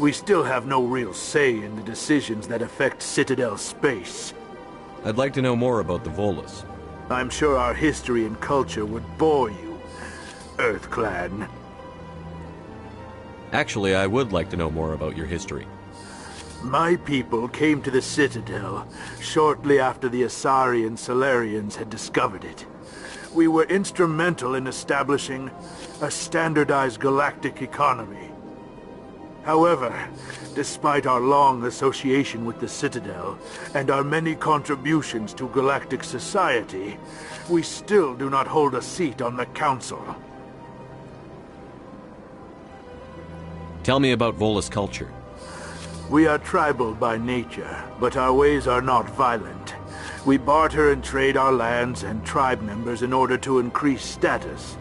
We still have no real say in the decisions that affect Citadel space. I'd like to know more about the Volus. I'm sure our history and culture would bore you, EarthClan. Actually, I would like to know more about your history. My people came to the Citadel shortly after the Asari and Salarians had discovered it. We were instrumental in establishing a standardized galactic economy. However, despite our long association with the Citadel and our many contributions to galactic society, we still do not hold a seat on the Council. Tell me about Volus culture. We are tribal by nature, but our ways are not violent. We barter and trade our lands and tribe members in order to increase status.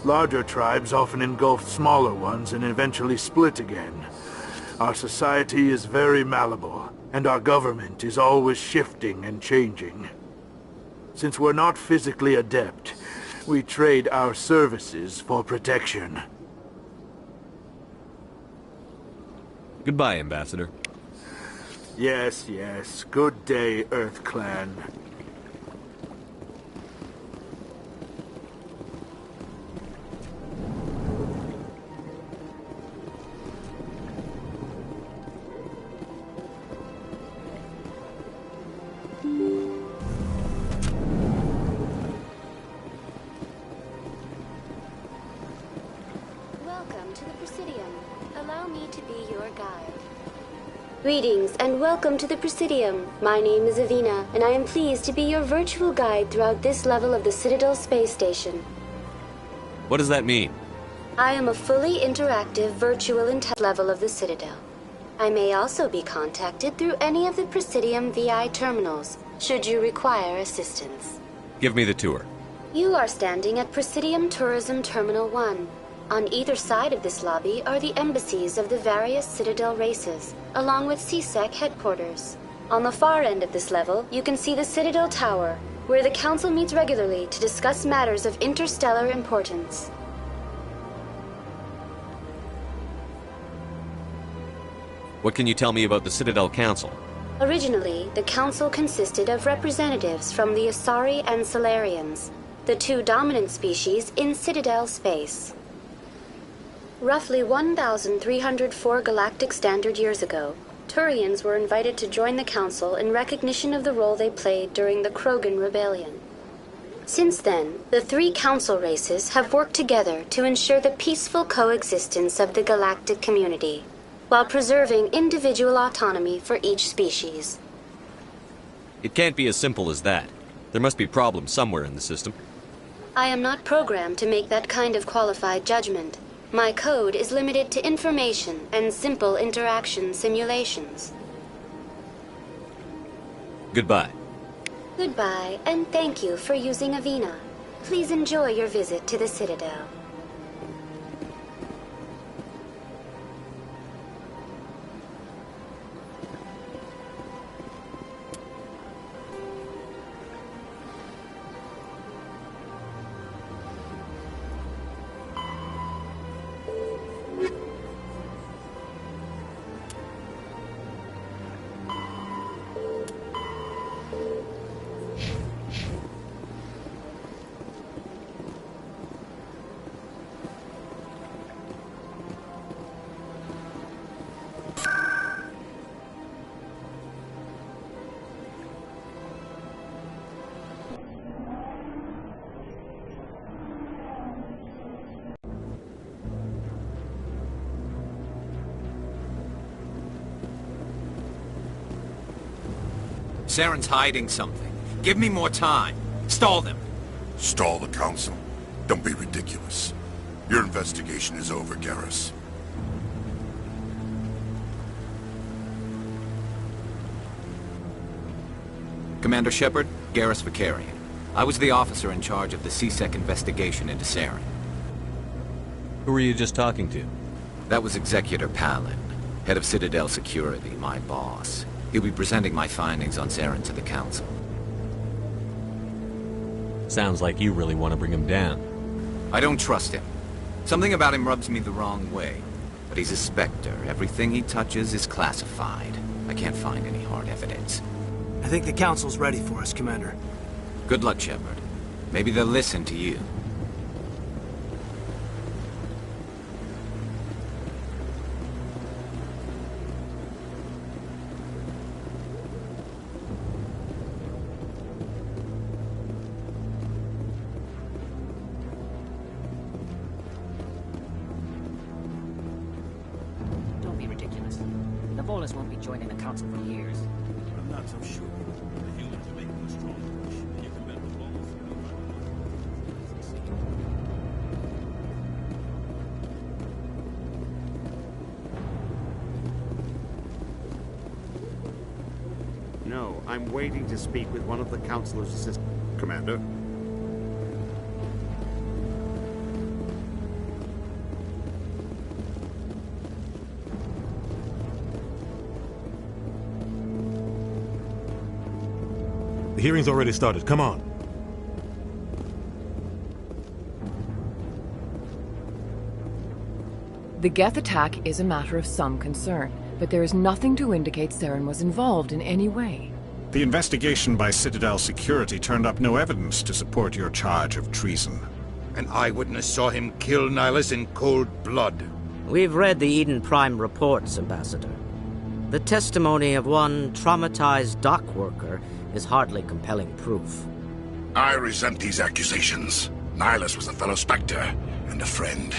Larger tribes often engulf smaller ones and eventually split again. Our society is very malleable, and our government is always shifting and changing. Since we're not physically adept, we trade our services for protection. Goodbye, Ambassador. Yes, yes. Good day, EarthClan. Welcome to the Presidium. Allow me to be your guide. Greetings and welcome to the Presidium. My name is Avina, and I am pleased to be your virtual guide throughout this level of the Citadel Space Station. What does that mean? I am a fully interactive virtual level of the Citadel. I may also be contacted through any of the Presidium VI terminals, should you require assistance. Give me the tour. You are standing at Presidium Tourism Terminal 1. On either side of this lobby are the embassies of the various Citadel races, along with CSEC headquarters. On the far end of this level, you can see the Citadel Tower, where the Council meets regularly to discuss matters of interstellar importance. What can you tell me about the Citadel Council? Originally, the Council consisted of representatives from the Asari and Salarians, the two dominant species in Citadel space. Roughly 1,304 galactic standard years ago, Turians were invited to join the Council in recognition of the role they played during the Krogan Rebellion. Since then, the three Council races have worked together to ensure the peaceful coexistence of the galactic community, while preserving individual autonomy for each species. It can't be as simple as that. There must be problems somewhere in the system. I am not programmed to make that kind of qualified judgment. My code is limited to information and simple interaction simulations. Goodbye. Goodbye, and thank you for using Avina. Please enjoy your visit to the Citadel. Saren's hiding something. Give me more time. Stall them. Stall the Council? Don't be ridiculous. Your investigation is over, Garrus. Commander Shepard, Garrus Vakarian. I was the officer in charge of the CSEC investigation into Saren. Who were you just talking to? That was Executor Palin, head of Citadel Security, my boss. He'll be presenting my findings on Saren to the Council. Sounds like you really want to bring him down. I don't trust him. Something about him rubs me the wrong way. But he's a Spectre. Everything he touches is classified. I can't find any hard evidence. I think the Council's ready for us, Commander. Good luck, Shepard. Maybe they'll listen to you. Don't be ridiculous. The Volus won't be joining the Council for years. I'm not so sure. The humans are making a strong push. You can bet the Volus will succeed. No, I'm waiting to speak with one of the Councilor's assistants. Commander? The hearing's already started. Come on. The Geth attack is a matter of some concern, but there is nothing to indicate Saren was involved in any way. The investigation by Citadel Security turned up no evidence to support your charge of treason. An eyewitness saw him kill Nihilus in cold blood. We've read the Eden Prime reports, Ambassador. The testimony of one traumatized dock worker is hardly compelling proof. I resent these accusations. Nihilus was a fellow Spectre and a friend.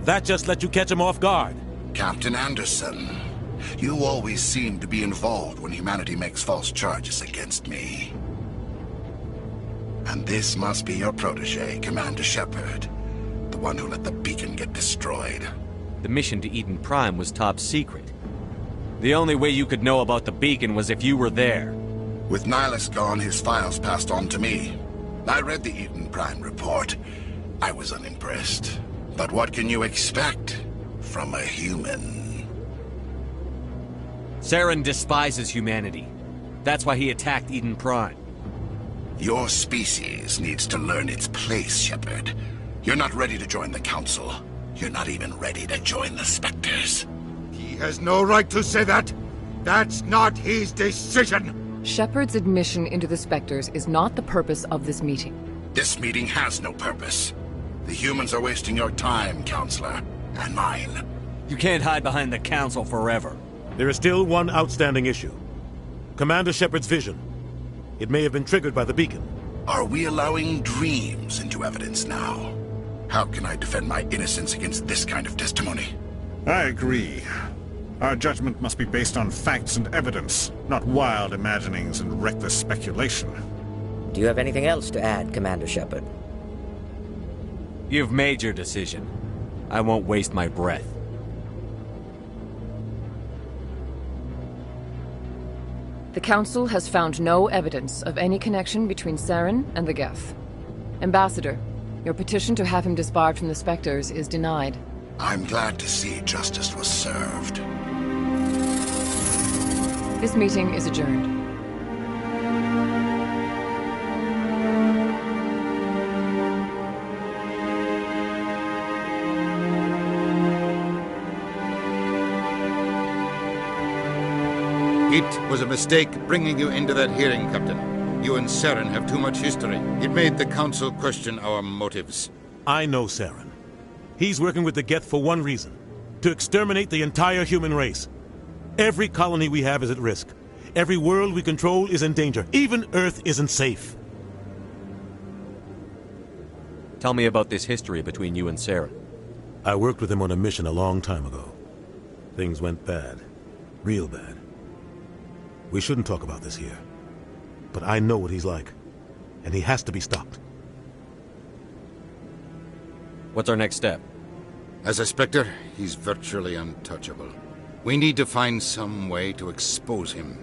That just let you catch him off guard. Captain Anderson, you always seem to be involved when humanity makes false charges against me. And this must be your protege, Commander Shepard. The one who let the beacon get destroyed. The mission to Eden Prime was top secret. The only way you could know about the beacon was if you were there. With Nihilus gone, his files passed on to me. I read the Eden Prime report. I was unimpressed. But what can you expect from a human? Saren despises humanity. That's why he attacked Eden Prime. Your species needs to learn its place, Shepard. You're not ready to join the Council. You're not even ready to join the Spectres. He has no right to say that. That's not his decision. Shepard's admission into the Spectres is not the purpose of this meeting. This meeting has no purpose. The humans are wasting your time, Counselor, and mine. You can't hide behind the Council forever. There is still one outstanding issue. Commander Shepard's vision. It may have been triggered by the beacon. Are we allowing dreams into evidence now? How can I defend my innocence against this kind of testimony? I agree. Our judgment must be based on facts and evidence, not wild imaginings and reckless speculation. Do you have anything else to add, Commander Shepard? You've made your decision. I won't waste my breath. The Council has found no evidence of any connection between Saren and the Geth. Ambassador, your petition to have him disbarred from the Spectres is denied. I'm glad to see justice was served. This meeting is adjourned. It was a mistake bringing you into that hearing, Captain. You and Saren have too much history. It made the Council question our motives. I know Saren. He's working with the Geth for one reason. To exterminate the entire human race. Every colony we have is at risk. Every world we control is in danger. Even Earth isn't safe. Tell me about this history between you and Saren. I worked with him on a mission a long time ago. Things went bad. Real bad. We shouldn't talk about this here. But I know what he's like. And he has to be stopped. What's our next step? As a Spectre, he's virtually untouchable. We need to find some way to expose him.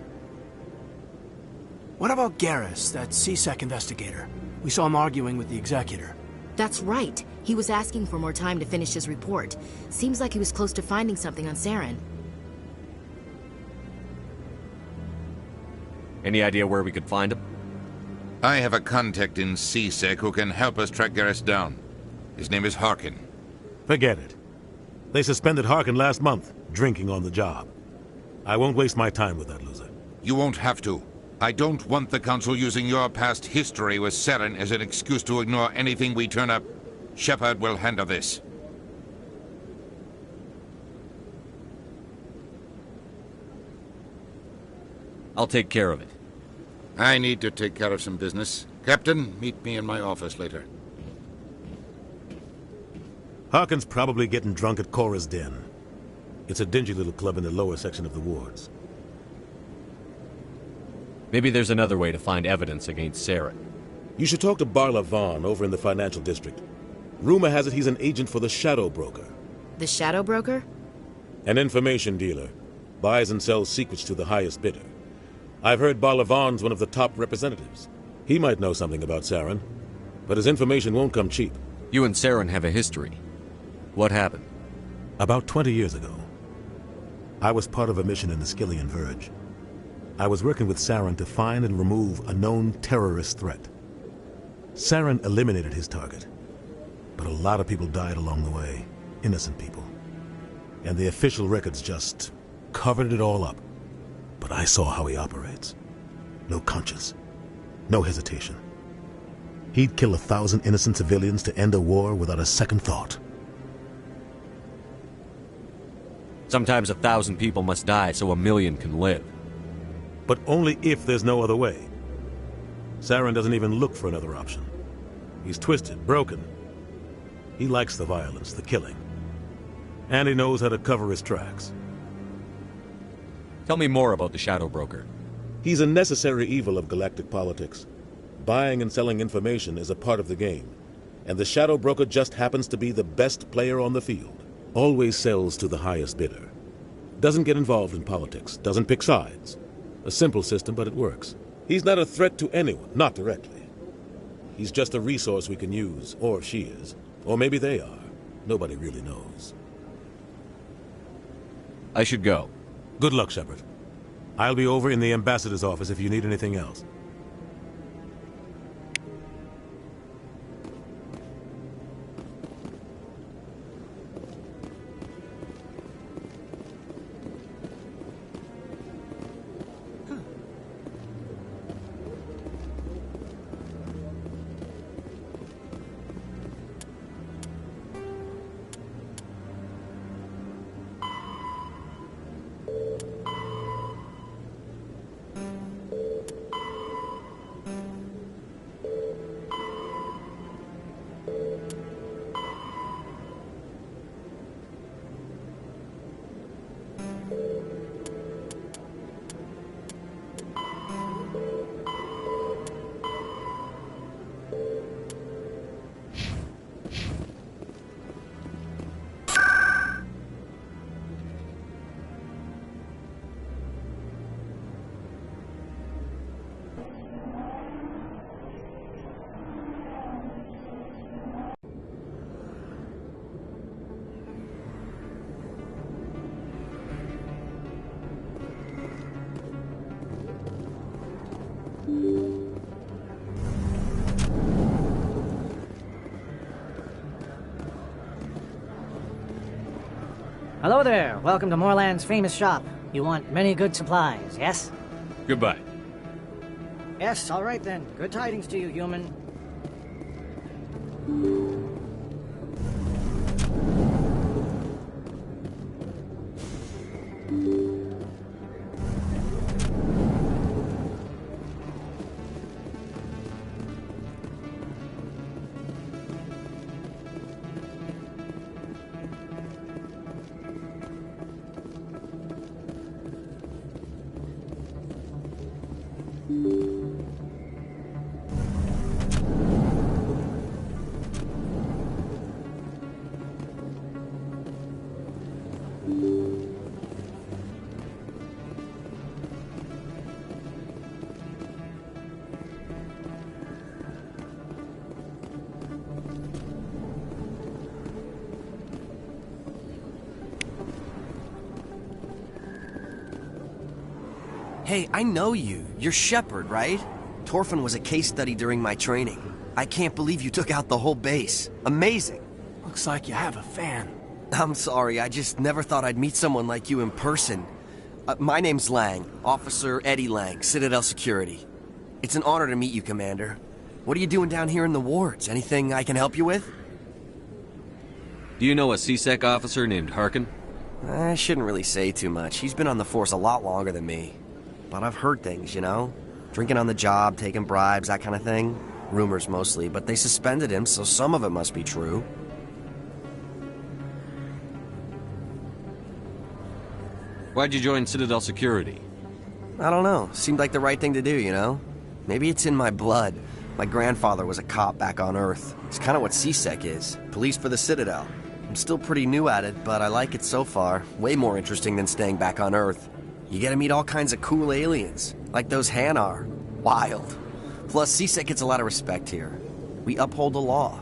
What about Garrus, that C-Sec investigator? We saw him arguing with the Executor. That's right. He was asking for more time to finish his report. Seems like he was close to finding something on Saren. Any idea where we could find him? I have a contact in C-Sec who can help us track Garrus down. His name is Harkin. Forget it. They suspended Harkin last month, drinking on the job. I won't waste my time with that loser. You won't have to. I don't want the Council using your past history with Saren as an excuse to ignore anything we turn up. Shepard will handle this. I'll take care of it. I need to take care of some business. Captain, meet me in my office later. Harkin's probably getting drunk at Cora's Den. It's a dingy little club in the lower section of the wards. Maybe there's another way to find evidence against Saren. You should talk to Barla Vaughn over in the financial district. Rumor has it he's an agent for the Shadow Broker. The Shadow Broker? An information dealer. Buys and sells secrets to the highest bidder. I've heard Barla Vaughn's one of the top representatives. He might know something about Saren, but his information won't come cheap. You and Saren have a history. What happened? About 20 years ago, I was part of a mission in the Skillian Verge. I was working with Saren to find and remove a known terrorist threat. Saren eliminated his target, but a lot of people died along the way, innocent people. And the official records just covered it all up. But I saw how he operates. No conscience, no hesitation. He'd kill 1,000 innocent civilians to end a war without a second thought. Sometimes 1,000 people must die so 1,000,000 can live. But only if there's no other way. Saren doesn't even look for another option. He's twisted, broken. He likes the violence, the killing. And he knows how to cover his tracks. Tell me more about the Shadow Broker. He's a necessary evil of galactic politics. Buying and selling information is a part of the game. And the Shadow Broker just happens to be the best player on the field. Always sells to the highest bidder. Doesn't get involved in politics, doesn't pick sides. A simple system, but it works. He's not a threat to anyone, not directly. He's just a resource we can use, or she is. Or maybe they are. Nobody really knows. I should go. Good luck, Shepard. I'll be over in the ambassador's office if you need anything else. Hello there. Welcome to Morland's famous shop. You want many good supplies, yes? Goodbye. Yes, all right then. Good tidings to you, human. Hey, I know you. You're Shepard, right? Torfin was a case study during my training. I can't believe you took out the whole base. Amazing. Looks like you have a fan. I'm sorry, I just never thought I'd meet someone like you in person. My name's Lang, Officer Eddie Lang, Citadel Security. It's an honor to meet you, Commander. What are you doing down here in the wards? Anything I can help you with? Do you know a C-Sec officer named Harkin? I shouldn't really say too much. He's been on the force a lot longer than me. But I've heard things, you know? Drinking on the job, taking bribes, that kind of thing. Rumors mostly, but they suspended him, so some of it must be true. Why'd you join Citadel Security? I don't know. Seemed like the right thing to do, you know? Maybe it's in my blood. My grandfather was a cop back on Earth. It's kind of what C-Sec is. Police for the Citadel. I'm still pretty new at it, but I like it so far. Way more interesting than staying back on Earth. You get to meet all kinds of cool aliens, like those Hanar. Wild. Plus, C-Sec gets a lot of respect here. We uphold the law.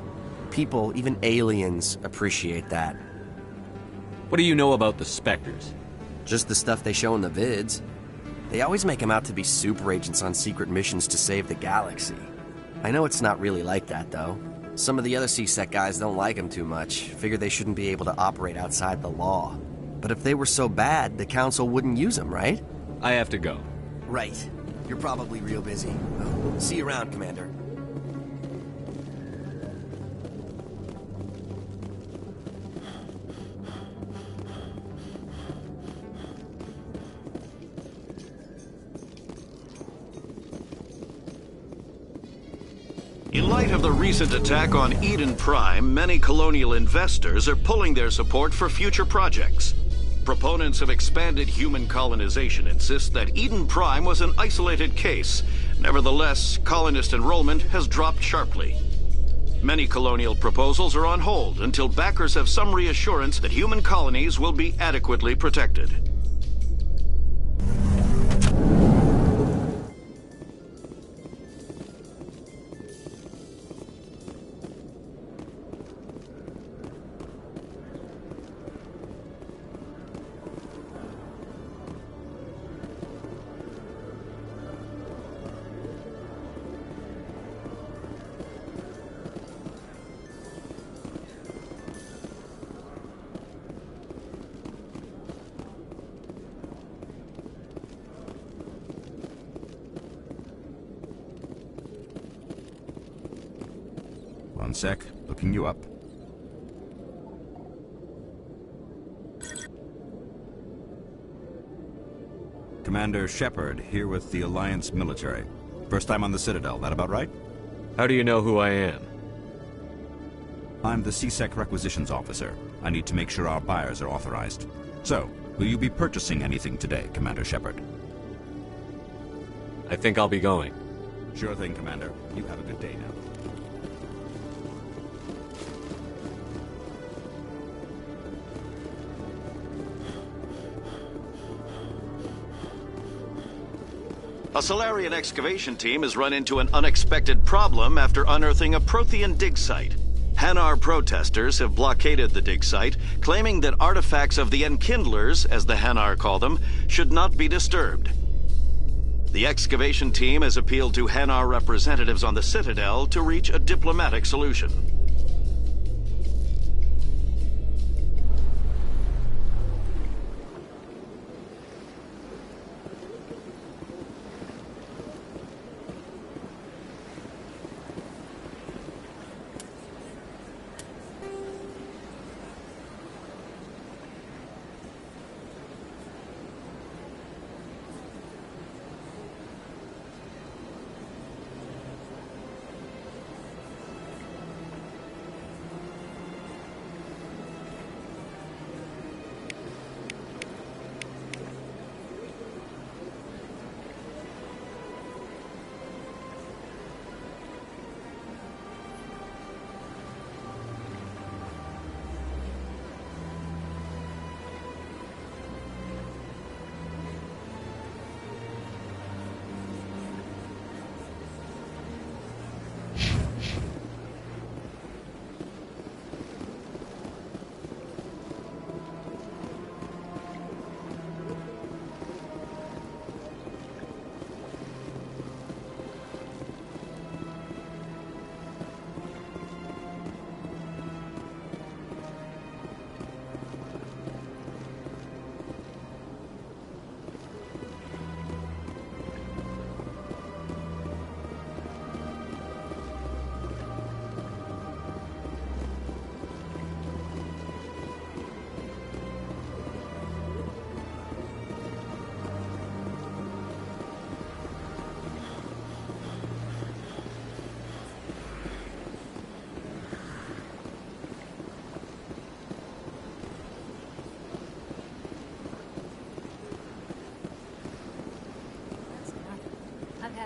People, even aliens, appreciate that. What do you know about the Spectres? Just the stuff they show in the vids. They always make them out to be super agents on secret missions to save the galaxy. I know it's not really like that, though. Some of the other C-Sec guys don't like them too much, figure they shouldn't be able to operate outside the law. But if they were so bad, the Council wouldn't use them, right? I have to go. Right. You're probably real busy. Well, see you around, Commander. In light of the recent attack on Eden Prime, many colonial investors are pulling their support for future projects. Proponents of expanded human colonization insist that Eden Prime was an isolated case. Nevertheless, colonist enrollment has dropped sharply. Many colonial proposals are on hold until backers have some reassurance that human colonies will be adequately protected. One sec, looking you up. Commander Shepard, here with the Alliance military. First time on the Citadel, that about right? How do you know who I am? I'm the C-Sec Requisitions Officer. I need to make sure our buyers are authorized. So, will you be purchasing anything today, Commander Shepard? I think I'll be going. Sure thing, Commander. You have a good day now. A Salarian excavation team has run into an unexpected problem after unearthing a Prothean dig site. Hanar protesters have blockaded the dig site, claiming that artifacts of the Enkindlers, as the Hanar call them, should not be disturbed. The excavation team has appealed to Hanar representatives on the Citadel to reach a diplomatic solution.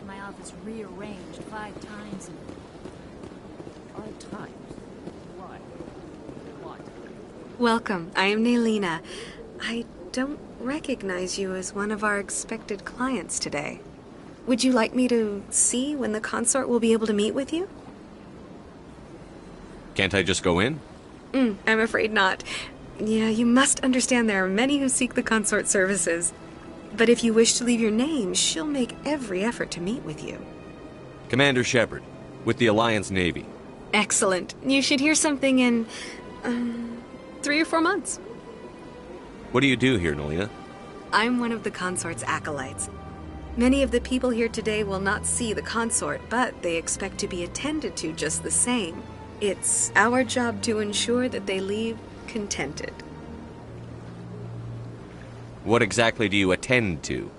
had my office rearranged 5 times. 5 times? Why? What? Welcome. I am Nelina. I don't recognize you as one of our expected clients today. Would you like me to see when the consort will be able to meet with you? Can't I just go in? I'm afraid not. Yeah, you must understand there are many who seek the consort services. But if you wish to leave your name, she'll make every effort to meet with you. Commander Shepard, with the Alliance Navy. Excellent. You should hear something in 3 or 4 months. What do you do here, Nelina? I'm one of the consort's acolytes. Many of the people here today will not see the consort, but they expect to be attended to just the same. It's our job to ensure that they leave contented. What exactly do you attend to?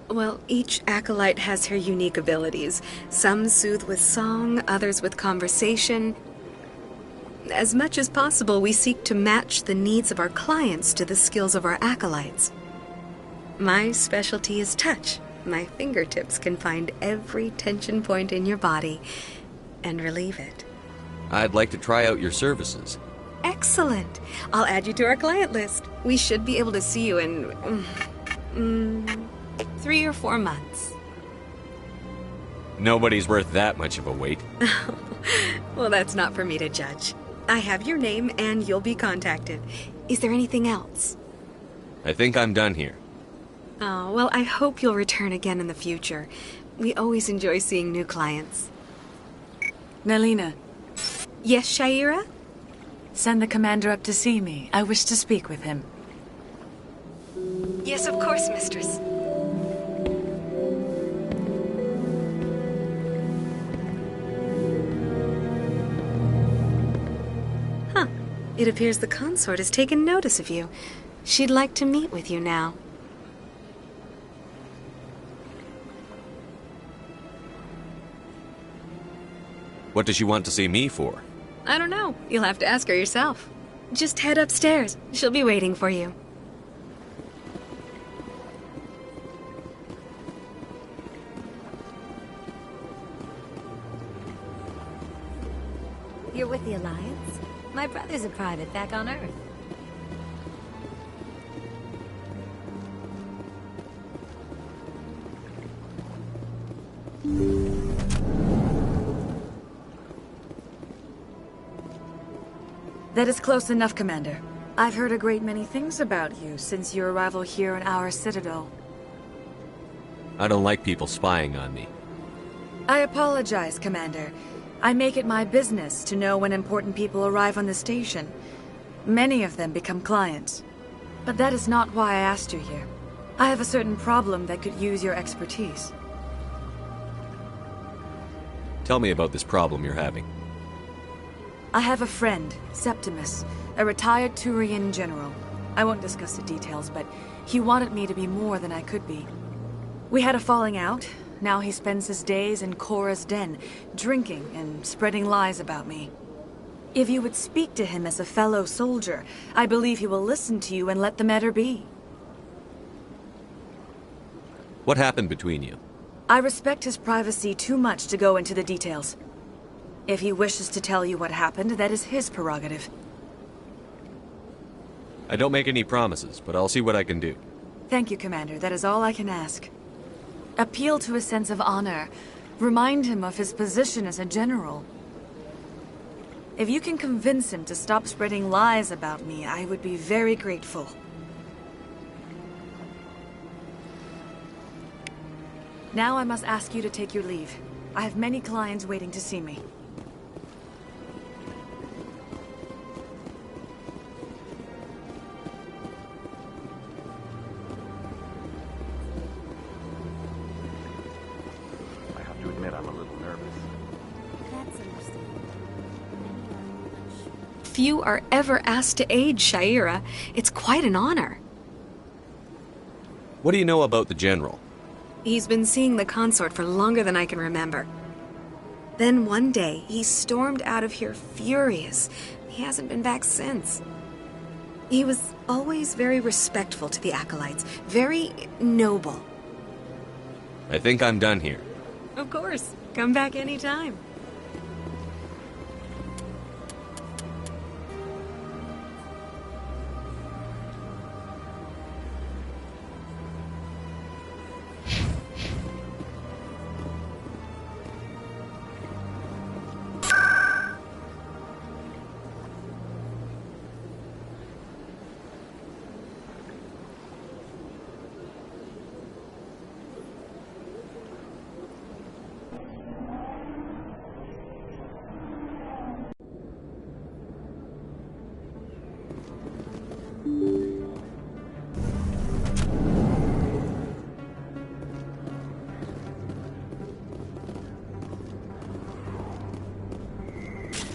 Well, each acolyte has her unique abilities. Some soothe with song, others with conversation. As much as possible, we seek to match the needs of our clients to the skills of our acolytes. My specialty is touch. My fingertips can find every tension point in your body and relieve it. I'd like to try out your services. Excellent. I'll add you to our client list. We should be able to see you in 3 or 4 months. Nobody's worth that much of a wait. Well, that's not for me to judge. I have your name and you'll be contacted. Is there anything else? I think I'm done here. Oh, well, I hope you'll return again in the future. We always enjoy seeing new clients. Nelina. Yes, Shaira? Send the commander up to see me. I wish to speak with him. Yes, of course, mistress. Huh. It appears the consort has taken notice of you. She'd like to meet with you now. What does she want to see me for? I don't know. You'll have to ask her yourself. Just head upstairs. She'll be waiting for you. You're with the Alliance? My brother's a private back on Earth. That is close enough, Commander. I've heard a great many things about you since your arrival here in our citadel. I don't like people spying on me. I apologize, Commander. I make it my business to know when important people arrive on the station. Many of them become clients. But that is not why I asked you here. I have a certain problem that could use your expertise. Tell me about this problem you're having. I have a friend, Septimus, a retired Turian general. I won't discuss the details, but he wanted me to be more than I could be. We had a falling out. Now he spends his days in Korra's den, drinking and spreading lies about me. If you would speak to him as a fellow soldier, I believe he will listen to you and let the matter be. What happened between you? I respect his privacy too much to go into the details. If he wishes to tell you what happened, that is his prerogative. I don't make any promises, but I'll see what I can do. Thank you, Commander. That is all I can ask. Appeal to his sense of honor. Remind him of his position as a general. If you can convince him to stop spreading lies about me, I would be very grateful. Now I must ask you to take your leave. I have many clients waiting to see me. I have to admit I'm a little nervous. That's understandable. Few are ever asked to aid Shaira. It's quite an honor. What do you know about the General? He's been seeing the consort for longer than I can remember. Then one day, he stormed out of here furious. He hasn't been back since. He was always very respectful to the acolytes, very noble. I think I'm done here. Of course. Come back anytime.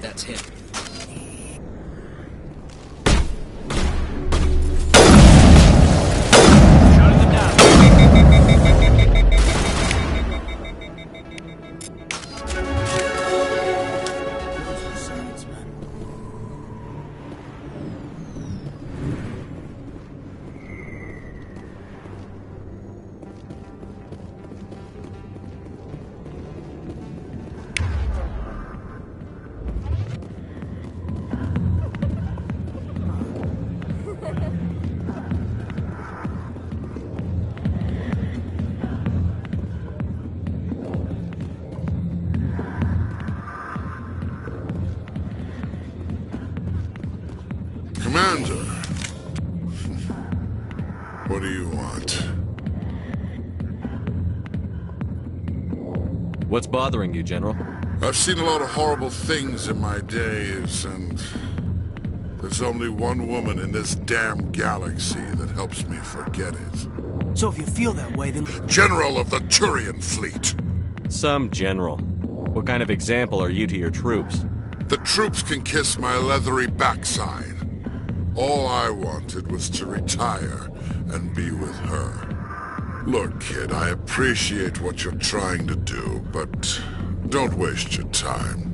That's him. Commander! What do you want? What's bothering you, General? I've seen a lot of horrible things in my days, and there's only one woman in this damn galaxy that helps me forget it. So if you feel that way, then... General of the Turian fleet! Some general. What kind of example are you to your troops? The troops can kiss my leathery backside. All I wanted was to retire and be with her. Look, kid, I appreciate what you're trying to do, but don't waste your time.